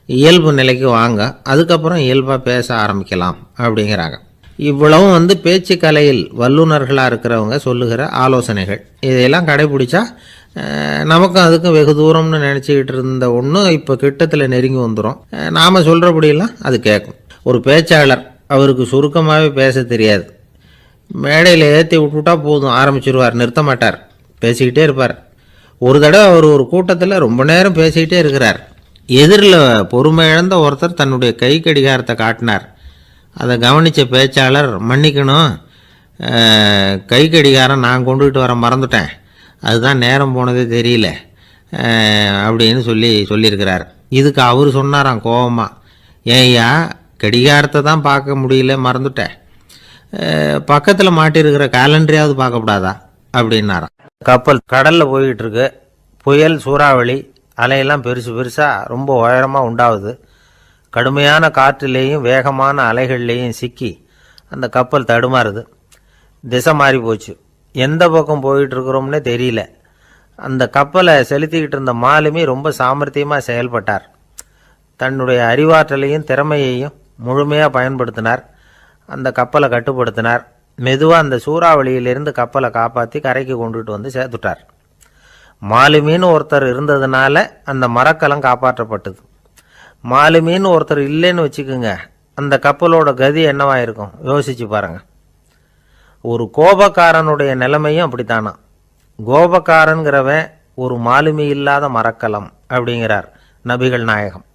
இயல்பு நிலைக்கு வாங்க, அதுக்கப்புறம் இயல்பாக பேச ஆரம்பிக்கலாம் அப்படிங்கிறாங்க. இவ்வளவும் பேச்சு கலையில் வல்லுநர்களாக இருக்கிறவங்க சொல்லுகிற ஆலோசனைகள். இதையெல்லாம் கடைபிடிச்சா நமக்கும் அதுக்கும் வெகு தூரம்னு நினச்சிக்கிட்டு இருந்த ஒன்று இப்போ கிட்டத்தில் நெருங்கி வந்துடும். நாம் சொல்கிறபடியெல்லாம் அது கேட்கும். ஒரு பேச்சாளர், அவருக்கு சுருக்கமாகவே பேச தெரியாது. மேடையில் ஏற்றி விட்டுவிட்டா போதும், ஆரம்பிச்சிருவார், நிறுத்த மாட்டார், பேசிக்கிட்டே இருப்பார். ஒரு தடவை அவர் ஒரு கூட்டத்தில் ரொம்ப நேரம் பேசிக்கிட்டே இருக்கிறார். எதிரில் பொறுமை இழந்த ஒருத்தர் தன்னுடைய கை கடிகாரத்தை காட்டினார். அதை கவனித்த பேச்சாளர், மன்னிக்கணும், கை கடிகாரம் நான் கொண்டுகிட்டு வர மறந்துட்டேன், அதுதான் நேரம் போனதே தெரியல அப்படின்னு சொல்லியிருக்கிறார். இதுக்கு அவர் சொன்னாராம் கோபமாக, ஏய்யா கடிகாரத்தை தான் பார்க்க முடியல, மறந்துட்டேன், பக்கத்தில் மாட்டியிருக்கிற கேலண்டரையாவது பார்க்கக்கூடாதா அப்படின்னாராம். கப்பல் கடலில் போய்கிட்டு இருக்கு. புயல், சூறாவளி, அலையெல்லாம் பெருசு பெருசாக ரொம்ப உயரமாக உண்டாகுது. கடுமையான காற்றிலேயும் வேகமான அலைகள்லேயும் சிக்கி அந்த கப்பல் தடுமாறுது. திசை மாறி போச்சு, எந்த பக்கம் போயிட்டுருக்குறோம்னே தெரியல. அந்த கப்பலை செலுத்திக்கிட்டு இருந்த மாலுமி ரொம்ப சாமர்த்தியமாக செயல்பட்டார். தன்னுடைய அறிவாற்றலையும் திறமையையும் முழுமையாக பயன்படுத்தினார். அந்த கப்பலை கட்டுப்படுத்தினார். மெதுவாக அந்த சூறாவளியிலிருந்து கப்பலை காப்பாற்றி கரைக்கு கொண்டுட்டு சேர்த்துட்டார். மாலுமின்னு ஒருத்தர் இருந்ததுனால அந்த மரக்கலம் காப்பாற்றப்பட்டது. மாலுமின்னு ஒருத்தர் இல்லைன்னு வச்சுக்கோங்க, அந்த கப்பலோட கதி என்னவாயிருக்கும் யோசிச்சு பாருங்க. ஒரு கோபக்காரனுடைய நிலைமையும் அப்படித்தானா. கோபக்காரன்கிறவன் ஒரு மாலுமி இல்லாத மரக்கலம் அப்படிங்கிறார் நபிகள் நாயகம்.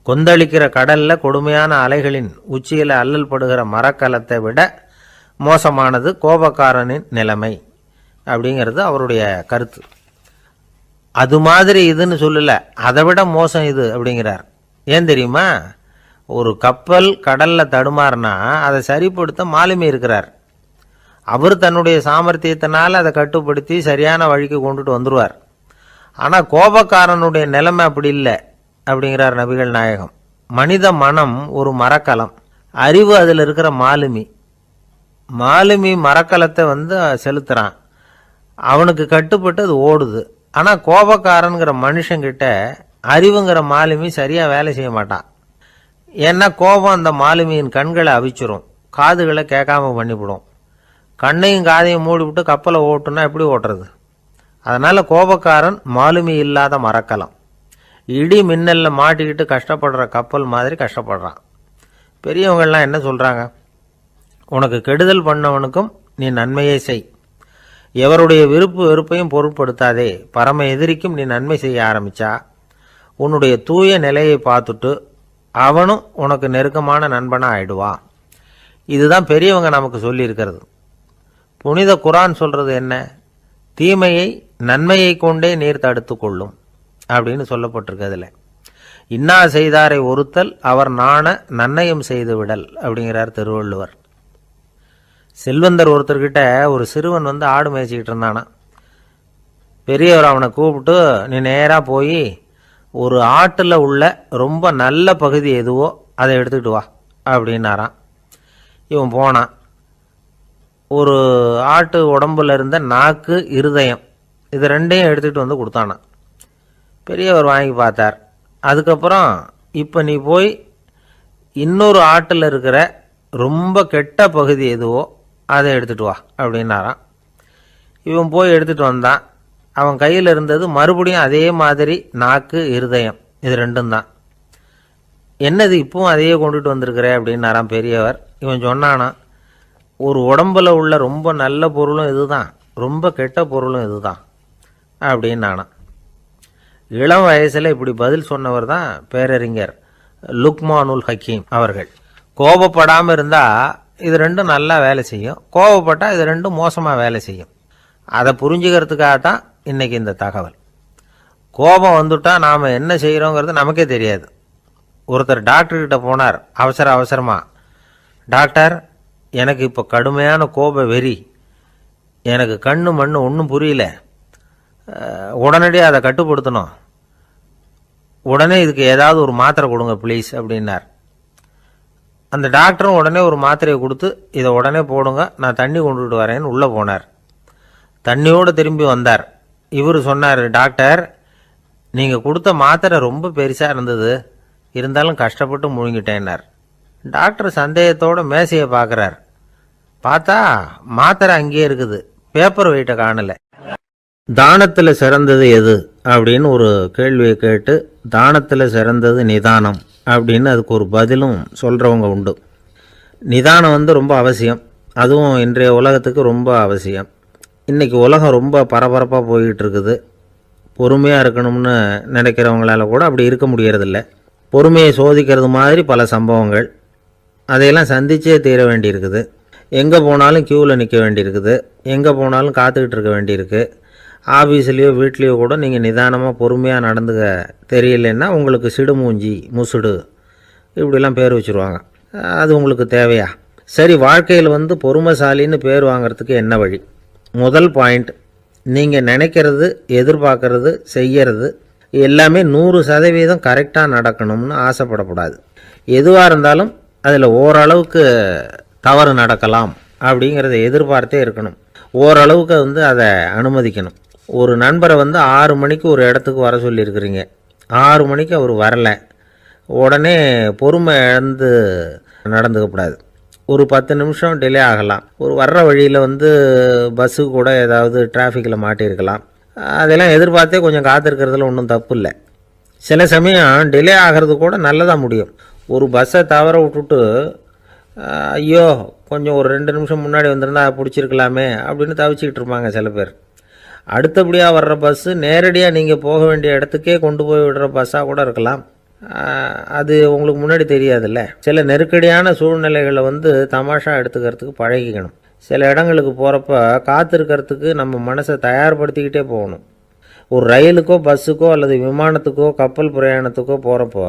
கொந்தளிக்கிற கடல்ல கொடுமையான அலைகளின் உச்சியில் அல்லல் படுகிற மரக்கலத்தை விட மோசமானது கோபக்காரனின் நிலைமை அப்படிங்கிறது அவருடைய கருத்து. அது மாதிரி இதுன்னு சொல்லல, அதை விட மோசம் இது அப்படிங்கிறார். ஏன் தெரியுமா? ஒரு கப்பல் கடல்ல தடுமாறுனா அதை சரிப்படுத்த மாலுமி இருக்கிறார். அவர் தன்னுடைய சாமர்த்தியத்தினால் அதை கட்டுப்படுத்தி சரியான வழிக்கு கொண்டுட்டு வந்துடுவார். ஆனால் கோபக்காரனுடைய நிலைமை அப்படி இல்லை அப்படிங்கிறார் நபிகள் நாயகம். மனித மனம் ஒரு மரக்கலம், அறிவு அதில் இருக்கிற மாலுமி. மாலுமி மரக்கலத்தை செலுத்துறான், அவனுக்கு கட்டுப்பட்டு அது ஓடுது. ஆனால் கோபக்காரனுங்கிற மனுஷங்கிட்ட அறிவுங்கிற மாலுமி சரியாக வேலை செய்ய மாட்டான். ஏன்னா கோபம் அந்த மாலுமியின் கண்களை அவிச்சிரும், காதுகளை கேட்காம பண்ணிவிடும். கண்ணையும் காதையும் மூடிவிட்டு கப்பலை ஓட்டுனா எப்படி ஓட்டுறது? அதனால் கோபக்காரன் மாலுமி இல்லாத மரக்கலம். இடி மின்னலில் மாட்டிக்கிட்டு கஷ்டப்படுற கப்பல் மாதிரி கஷ்டப்படுறான். பெரியவங்கள்லாம் என்ன சொல்கிறாங்க? உனக்கு கெடுதல் பண்ணவனுக்கும் நீ நன்மையை செய், எவருடைய விருப்பு வெறுப்பையும் பொருட்படுத்தாதே, பரம எதிரிக்கும் நீ நன்மை செய்ய ஆரம்பிச்சா உன்னுடைய தூய நிலையை பார்த்துட்டு அவனும் உனக்கு நெருக்கமான நண்பனாக ஆயிடுவான். இதுதான் பெரியவங்க நமக்கு சொல்லியிருக்கிறது. புனித குரான் சொல்கிறது என்ன? தீமையை நன்மையை கொண்டே நீர் தடுத்து கொள்ளும் அப்படின்னு சொல்லப்பட்டிருக்கு. அதில் இன்னா செய்தாரை ஒருத்தல் அவர் நாண நன்னயம் செய்து விடல் அப்படிங்கிறார் திருவள்ளுவர். செல்வந்தர் ஒருத்தர்கிட்ட ஒரு சிறுவன் ஆடு மேய்ச்சிக்கிட்டு இருந்தானா. பெரியவர் அவனை கூப்பிட்டு, நீ நேராக போய் ஒரு ஆட்டில் உள்ள ரொம்ப நல்ல பகுதி எதுவோ அதை எடுத்துக்கிட்டு வா அப்படின்னாரான். இவன் போனான். ஒரு ஆட்டு உடம்புல இருந்த நாக்கு, இருதயம், இது ரெண்டையும் எடுத்துகிட்டு கொடுத்தானான். பெரியவர் வாங்கி பார்த்தார். அதுக்கப்புறம் இப்போ நீ போய் இன்னொரு ஆட்டில் இருக்கிற ரொம்ப கெட்ட பகுதி எதுவோ அதை எடுத்துகிட்டு வா அப்படின்னாராம். இவன் போய் எடுத்துகிட்டு வந்தான். அவன் கையில் இருந்தது மறுபடியும் அதே மாதிரி நாக்கு, இருதயம், இது ரெண்டும் தான். என்னது இப்பவும் அதையே கொண்டுட்டு வந்திருக்கிற அப்படின்னாராம் பெரியவர். இவன் சொன்னானா, ஒரு உடம்புல உள்ள ரொம்ப நல்ல பொருளும் இதுதான், ரொம்ப கெட்ட பொருளும் இதுதான் அப்படின்னானா. இளம் வயசில் இப்படி பதில் சொன்னவர் தான் பேரறிஞர் லுக்மானுல் ஹக்கீம் அவர்கள். கோபப்படாமல் இருந்தால் இது ரெண்டும் நல்லா வேலை செய்யும், கோபப்பட்டால் இது ரெண்டும் மோசமாக வேலை செய்யும். அதை புரிஞ்சுக்கிறதுக்காகத்தான் இன்றைக்கி இந்த தகவல். கோபம் வந்துட்டால் நாம் என்ன செய்கிறோங்கிறது நமக்கே தெரியாது. ஒருத்தர் டாக்டர்கிட்ட போனார் அவசரமாக, டாக்டர் எனக்கு இப்போ கடுமையான கோப வெறி, எனக்கு கண்ணு மண்ணு ஒன்றும் புரியல, உடனடியாக அதை கட்டுப்படுத்தணும், உடனே இதுக்கு ஏதாவது ஒரு மாத்திரை கொடுங்க ப்ளீஸ் அப்படின்னார். அந்த டாக்டரும் உடனே ஒரு மாத்திரையை கொடுத்து இதை உடனே போடுங்க, நான் தண்ணி கொண்டுட்டு வரேன்னு உள்ளே போனார். தண்ணியோடு திரும்பி வந்தார். இவர் சொன்னார், டாக்டர் நீங்கள் கொடுத்த மாத்திரை ரொம்ப பெருசாக இருந்தது, இருந்தாலும் கஷ்டப்பட்டு முழுங்கிட்டேன்னார். டாக்டர் சந்தேகத்தோடு மேசையை பார்க்குறார். பார்த்தா மாத்திரை அங்கேயே இருக்குது, பேப்பர் வெயிட்டை காணலை. தானத்தில் சிறந்தது எது அப்படின்னு ஒரு கேள்வியை கேட்டு, தானத்தில் சிறந்தது நிதானம் அப்படின்னு அதுக்கு ஒரு பதிலும் சொல்கிறவங்க உண்டு. நிதானம் ரொம்ப அவசியம், அதுவும் இன்றைய உலகத்துக்கு ரொம்ப அவசியம். இன்றைக்கி உலகம் ரொம்ப பரபரப்பாக போய்கிட்டு இருக்குது. பொறுமையாக இருக்கணும்னு நினைக்கிறவங்களால கூட அப்படி இருக்க முடியறதில்ல. பொறுமையை சோதிக்கிறது மாதிரி பல சம்பவங்கள், அதையெல்லாம் சந்திச்சே தீர வேண்டியிருக்குது. எங்கே போனாலும் க்யூவில் நிற்க வேண்டியிருக்குது, எங்கே போனாலும் காத்துக்கிட்டு இருக்க வேண்டியிருக்கு. ஆஃபீஸ்லேயோ வீட்லேயோ கூட நீங்கள் நிதானமாக பொறுமையாக நடந்துக்க தெரியலன்னா உங்களுக்கு சிடுமூஞ்சி, முசுடு இப்படிலாம் பேர் வச்சுருவாங்க. அது உங்களுக்கு தேவையா? சரி, வாழ்க்கையில் பொறுமைசாலின்னு பேர் வாங்கிறதுக்கு என்ன வழி? முதல் பாயிண்ட், நீங்கள் நினைக்கிறது, எதிர்பார்க்கறது, செய்கிறது எல்லாமே 100% கரெக்டாக நடக்கணும்னு ஆசைப்படக்கூடாது. எதுவாக இருந்தாலும் அதில் ஓரளவுக்கு தவறு நடக்கலாம் அப்படிங்கிறத எதிர்பார்த்தே இருக்கணும். ஓரளவுக்கு அதை அனுமதிக்கணும். ஒரு நண்பரை 6 மணிக்கு ஒரு இடத்துக்கு வர சொல்லியிருக்கிறீங்க, 6 மணிக்கு அவர் வரலை, உடனே பொறுமை இழந்து நடந்துக்கக்கூடாது. ஒரு 10 நிமிஷம் டிலே ஆகலாம். ஒரு வர்ற வழியில் பஸ்ஸு கூட ஏதாவது டிராஃபிக்கில் மாட்டியிருக்கலாம். அதெல்லாம் எதிர்பார்த்தே கொஞ்சம் காத்திருக்கிறதுல ஒன்றும் தப்பு இல்லை. சில சமயம் டிலே ஆகிறது கூட நல்லதாக முடியும். ஒரு பஸ்ஸை தவற விட்டுட்டு, ஐயோ கொஞ்சம் ஒரு 2 நிமிஷம் முன்னாடி வந்திருந்தா பிடிச்சிருக்கலாமே அப்படின்னு தவிச்சிக்கிட்டு இருப்பாங்க சில பேர். அடுத்தபடியாக வர்ற பஸ்ஸு நேரடியாக நீங்கள் போக வேண்டிய இடத்துக்கே கொண்டு போய் விடுற பஸ்ஸாக கூட இருக்கலாம். அது உங்களுக்கு முன்னாடி தெரியாதுல்ல. சில நெருக்கடியான சூழ்நிலைகளை தமாஷா எடுத்துக்கிறதுக்கு பழகிக்கணும். சில இடங்களுக்கு போகிறப்ப காத்திருக்கிறதுக்கு நம்ம மனசை தயார்படுத்திக்கிட்டே போகணும். ஒரு ரயிலுக்கோ பஸ்ஸுக்கோ அல்லது விமானத்துக்கோ கப்பல் பிரயாணத்துக்கோ போகிறப்போ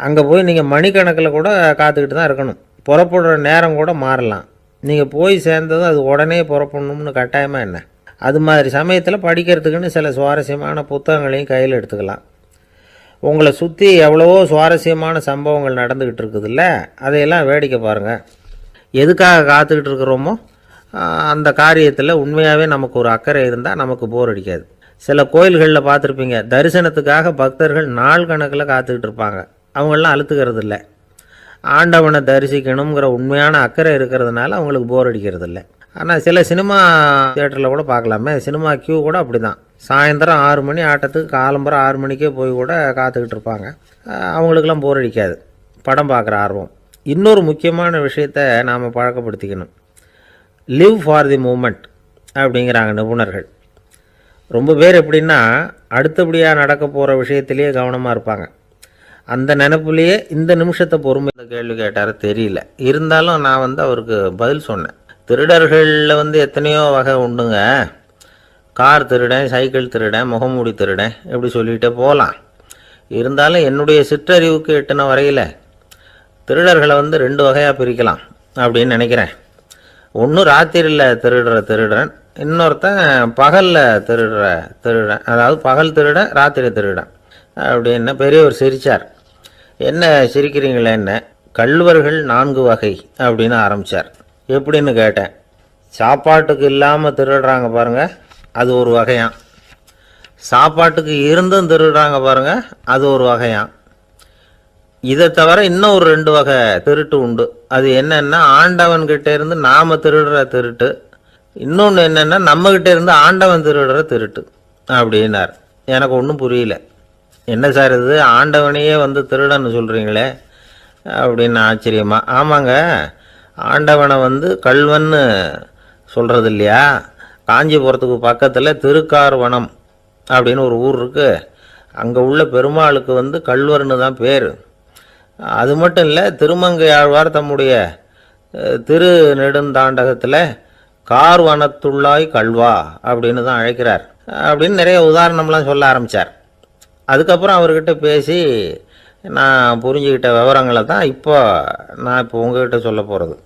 அங்கே போய் நீங்கள் மணிக்கணக்கில் கூட காத்துக்கிட்டு தான் இருக்கணும். புறப்படுற நேரம் கூட மாறலாம். நீங்கள் போய் சேர்ந்ததும் அது உடனே புறப்படணும்னு கட்டாயமாக என்ன? அது மாதிரி சமயத்தில் படிக்கிறதுக்குன்னு சில சுவாரஸ்யமான புத்தகங்களையும் கையில் எடுத்துக்கலாம். உங்களை சுற்றி எவ்வளவோ சுவாரஸ்யமான சம்பவங்கள் நடந்துக்கிட்டு இருக்குதுல்ல, அதையெல்லாம் வேடிக்கை பாருங்கள். எதுக்காக காத்துக்கிட்டு இருக்கிறோமோ அந்த காரியத்தில் உண்மையாகவே நமக்கு ஒரு அக்கறை இருந்தால் நமக்கு போர் அடிக்காது. சில கோயில்களில் பார்த்துருப்பீங்க, தரிசனத்துக்காக பக்தர்கள் நாள் கணக்கில் காத்துக்கிட்டு இருப்பாங்க. அவங்களெலாம் அழுத்துக்கிறது இல்லை. ஆண்டவனை தரிசிக்கணுங்கிற உண்மையான அக்கறை இருக்கிறதுனால அவங்களுக்கு போர் அடிக்கிறது இல்லை. ஆனால் சில சினிமா தியேட்டரில் கூட பார்க்கலாமே, சினிமா கியூ கூட அப்படி தான். சாயந்தரம் 6 மணி ஆட்டத்துக்கு காலம்பரம் 6 மணிக்கே போய் கூட காத்துக்கிட்டு இருப்பாங்க. அவங்களுக்கெல்லாம் போர் அடிக்காது, படம் பார்க்குற ஆர்வம். இன்னொரு முக்கியமான விஷயத்தை நாம் பழக்கப்படுத்திக்கணும். லிவ் ஃபார் தி மூமெண்ட் அப்படிங்கிறாங்க நிபுணர்கள். ரொம்ப பேர் எப்படின்னா அடுத்தபடியாக நடக்க போகிற விஷயத்திலேயே கவனமாக இருப்பாங்க. அந்த நினைப்புலேயே இந்த நிமிஷத்தை பொறுமை கேள்வி கேட்டார் தெரியல. இருந்தாலும் நான் அவருக்கு பதில் சொன்னேன். திருடர்களில் எத்தனையோ வகை உண்டுங்க. கார் திருடன், சைக்கிள் திருடன், முகமூடி திருடன், எப்படி சொல்லிகிட்டே போகலாம். இருந்தாலும் என்னுடைய சிற்றறிவுக்கு எட்டின வரையில் திருடர்களை 2 வகையாக பிரிக்கலாம் அப்படின்னு நினைக்கிறேன். ஒன்று ராத்திரியில் திருடுறன், இன்னொருத்தன் பகலில் திருடுறன். அதாவது பகல் திருடன், ராத்திரி திருடன் அப்படின்னு பெரியவர் சிரித்தார். என்ன சிரிக்கிறீங்களே? என்ன, கள்வர்கள் 4 வகை அப்படின்னு ஆரம்பித்தார். எப்படின்னு கேட்டேன். சாப்பாட்டுக்கு இல்லாமல் திருடுறாங்க பாருங்கள், அது ஒரு வகையான். சாப்பாட்டுக்கு இருந்தும் திருடுறாங்க பாருங்க, அது ஒரு வகையாம். இதை தவிர இன்னும் ஒரு 2 வகை திருட்டு உண்டு. அது என்னன்னா, ஆண்டவன்கிட்ட இருந்து நாம திருடுற திருட்டு, இன்னொன்று என்னன்னா நம்மகிட்ட இருந்து ஆண்டவன் திருடுற திருட்டு அப்படின்னார். எனக்கு ஒன்றும் புரியல. என்ன சார் இது, ஆண்டவனையே வந்து திருடன்னு சொல்கிறீங்களே அப்படின்னு ஆச்சரியமா. ஆமாங்க, ஆண்டவனை வந்து கல்வன்னு சொல்கிறது இல்லையா. காஞ்சிபுரத்துக்கு பக்கத்தில் திருக்கார்வனம் அப்படின்னு ஒரு ஊர் இருக்குது. அங்கே உள்ள பெருமாளுக்கு வந்து கல்வர்னு தான் பேர். அது மட்டும் இல்லை, திருமங்கை ஆழ்வார் தம்முடைய திரு நெடுந்தாண்டகத்தில் கார்வனத்துள்ளாய் கல்வா அப்படின்னு தான் அழைக்கிறார் அப்படின்னு நிறைய உதாரணம்லாம் சொல்ல ஆரம்பித்தார். அதுக்கப்புறம் அவர்கிட்ட பேசி நான் புரிஞ்சுக்கிட்ட விவரங்களை தான் நான் இப்போ உங்ககிட்ட சொல்ல போகிறது.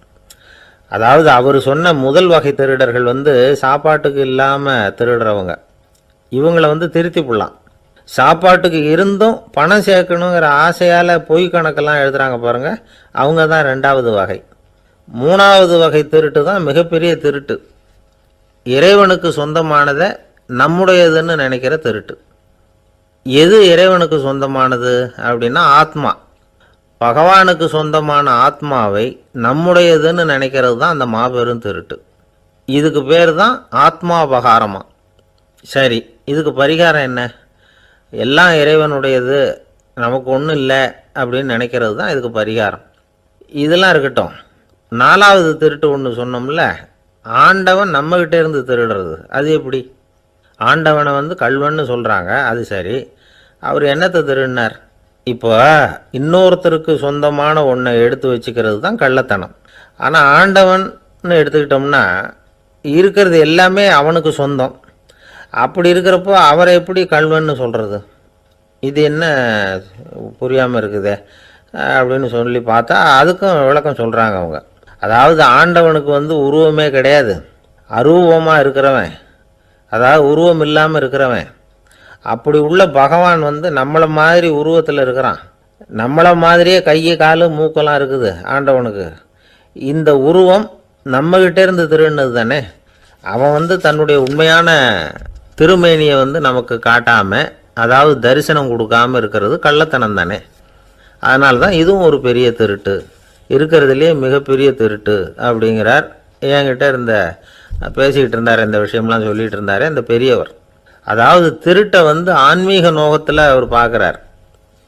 அதாவது அவர் சொன்ன முதல் வகை திருடர்கள் வந்து சாப்பாட்டுக்கு இல்லாமல் திருடுறவங்க. இவங்களை வந்து திருத்தி போடலாம். சாப்பாட்டுக்கு இருந்தும் பணம் சேர்க்கணுங்கிற ஆசையால் பொய் கணக்கெல்லாம் எழுதுகிறாங்க பாருங்கள், அவங்க தான் 2வது வகை. 3வது வகை திருட்டு தான் மிகப்பெரிய திருட்டு. இறைவனுக்கு சொந்தமானதை நம்முடையதுன்னு நினைக்கிற திருட்டு. எது இறைவனுக்கு சொந்தமானது அப்படின்னா ஆத்மா. பகவானுக்கு சொந்தமான ஆத்மாவை நம்முடையதுன்னு நினைக்கிறது தான் அந்த மாபெரும் திருட்டு. இதுக்கு பேர் தான் ஆத்மாபகாரமா. சரி, இதுக்கு பரிகாரம் என்ன? எல்லாம் இறைவனுடையது, நமக்கு ஒன்றும் இல்லை அப்படின்னு நினைக்கிறது தான் இதுக்கு பரிகாரம். இதெல்லாம் இருக்கட்டும். 4வது திருட்டு ஒன்று சொன்னோம்ல, ஆண்டவன் நம்மகிட்ட இருந்து திருடுறது. அது எப்படி? ஆண்டவனை வந்து கல்வன்னு சொல்கிறாங்க, அது சரி. அவர் என்னத்தை திருடினார்? இப்போ இன்னொருத்தருக்கு சொந்தமான ஒன்றை எடுத்து வச்சுக்கிறது தான் கள்ளத்தனம். ஆனால் ஆண்டவன்னு எடுத்துக்கிட்டோம்னா இருக்கிறது எல்லாமே அவனுக்கு சொந்தம். அப்படி இருக்கிறப்போ அவரை எப்படி கல்வன்னு சொல்கிறது? இது என்ன புரியாமல் இருக்குதே அப்படின்னு சொல்லி பார்த்தா அதுக்கும் விளக்கம் சொல்கிறாங்க அவங்க. அதாவது ஆண்டவனுக்கு வந்து உருவமே கிடையாது, அரூபமாக இருக்கிறவன், அதாவது உருவம் இல்லாமல் இருக்கிறவன். அப்படி உள்ள பகவான் வந்து நம்மளை மாதிரி உருவத்தில் இருக்கிறான். நம்மளை மாதிரியே கை காலு மூக்கெல்லாம் இருக்குது ஆண்டவனுக்கு. இந்த உருவம் நம்மகிட்ட இருந்து திருடினது தானே. அவன் வந்து தன்னுடைய உண்மையான திருமேனியை வந்து நமக்கு காட்டாமல், அதாவது தரிசனம் கொடுக்காமல் இருக்கிறது கள்ளத்தனம் தானே. அதனால தான் இதுவும் ஒரு பெரிய திருட்டு, இருக்கிறதுலே மிகப்பெரிய திருட்டு அப்படிங்கிறார். என்கிட்ட பேசிக்கிட்டு இருந்தார், இந்த விஷயம்லாம் சொல்லிகிட்டு இருந்தார் இந்த பெரியவர். அதாவது திருட்டை வந்து ஆன்மீக நோகத்தில் அவர் பார்க்குறார்.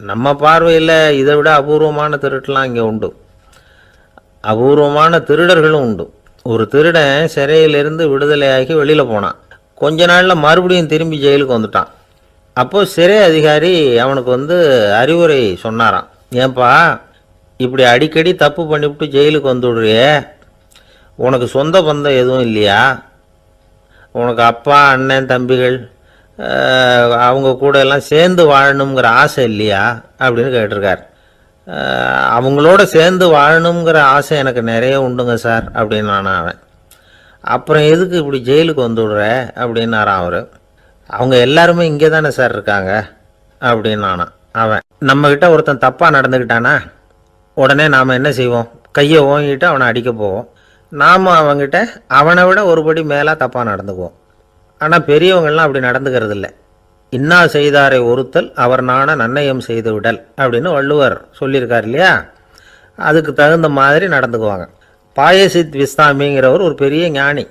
நம்ம பார்வையில் இதை விட அபூர்வமான திருட்டுலாம் இங்கே உண்டு, அபூர்வமான திருடர்களும் உண்டு. ஒரு திருடன் சிறையிலிருந்து விடுதலையாகி வெளியில் போனான். கொஞ்ச நாளில் மறுபடியும் திரும்பி ஜெயிலுக்கு வந்துட்டான். அப்போது சிறை அதிகாரி அவனுக்கு வந்து அறிவுரை சொன்னாராம். ஏன்பா இப்படி அடிக்கடி தப்பு பண்ணிவிட்டு ஜெயிலுக்கு வந்துவிடுறியே, உனக்கு சொந்த பந்தம் எதுவும் இல்லையா? உனக்கு அப்பா அண்ணன் தம்பிகள் அவங்க கூட எல்லாம் சேர்ந்து வாழணுங்கிற ஆசை இல்லையா அப்படின்னு கேட்டிருக்கார். அவங்களோட சேர்ந்து வாழணுங்கிற ஆசை எனக்கு நிறைய உண்டுங்க சார் அப்படின்னு அவன். அப்புறம் எதுக்கு இப்படி ஜெயிலுக்கு வந்துவிடுற அப்படின்னாரான் அவர். அவங்க எல்லாருமே இங்கே தானே சார் இருக்காங்க அப்படின்னு அவன். நம்மக்கிட்ட ஒருத்தன் தப்பாக நடந்துக்கிட்டானா உடனே நாம் என்ன செய்வோம்? கையை ஓங்கிட்டு அவனை அடிக்க போவோம். நாம் அவங்ககிட்ட அவனை விட ஒருபடி மேலே தப்பாக நடந்துக்குவோம். ஆனால் பெரியவங்கள்லாம் அப்படி நடந்துக்கிறது இல்லை. இன்னா செய்தாரை ஒருத்தல் அவர் நாண நன்னயம் செய்து விடல் அப்படின்னு வள்ளுவர் சொல்லியிருக்கார் இல்லையா. அதுக்கு தகுந்த மாதிரி நடந்துக்குவாங்க. பாயசித் விஸ்தாமிங்கிறவர் ஒரு பெரிய ஞானி.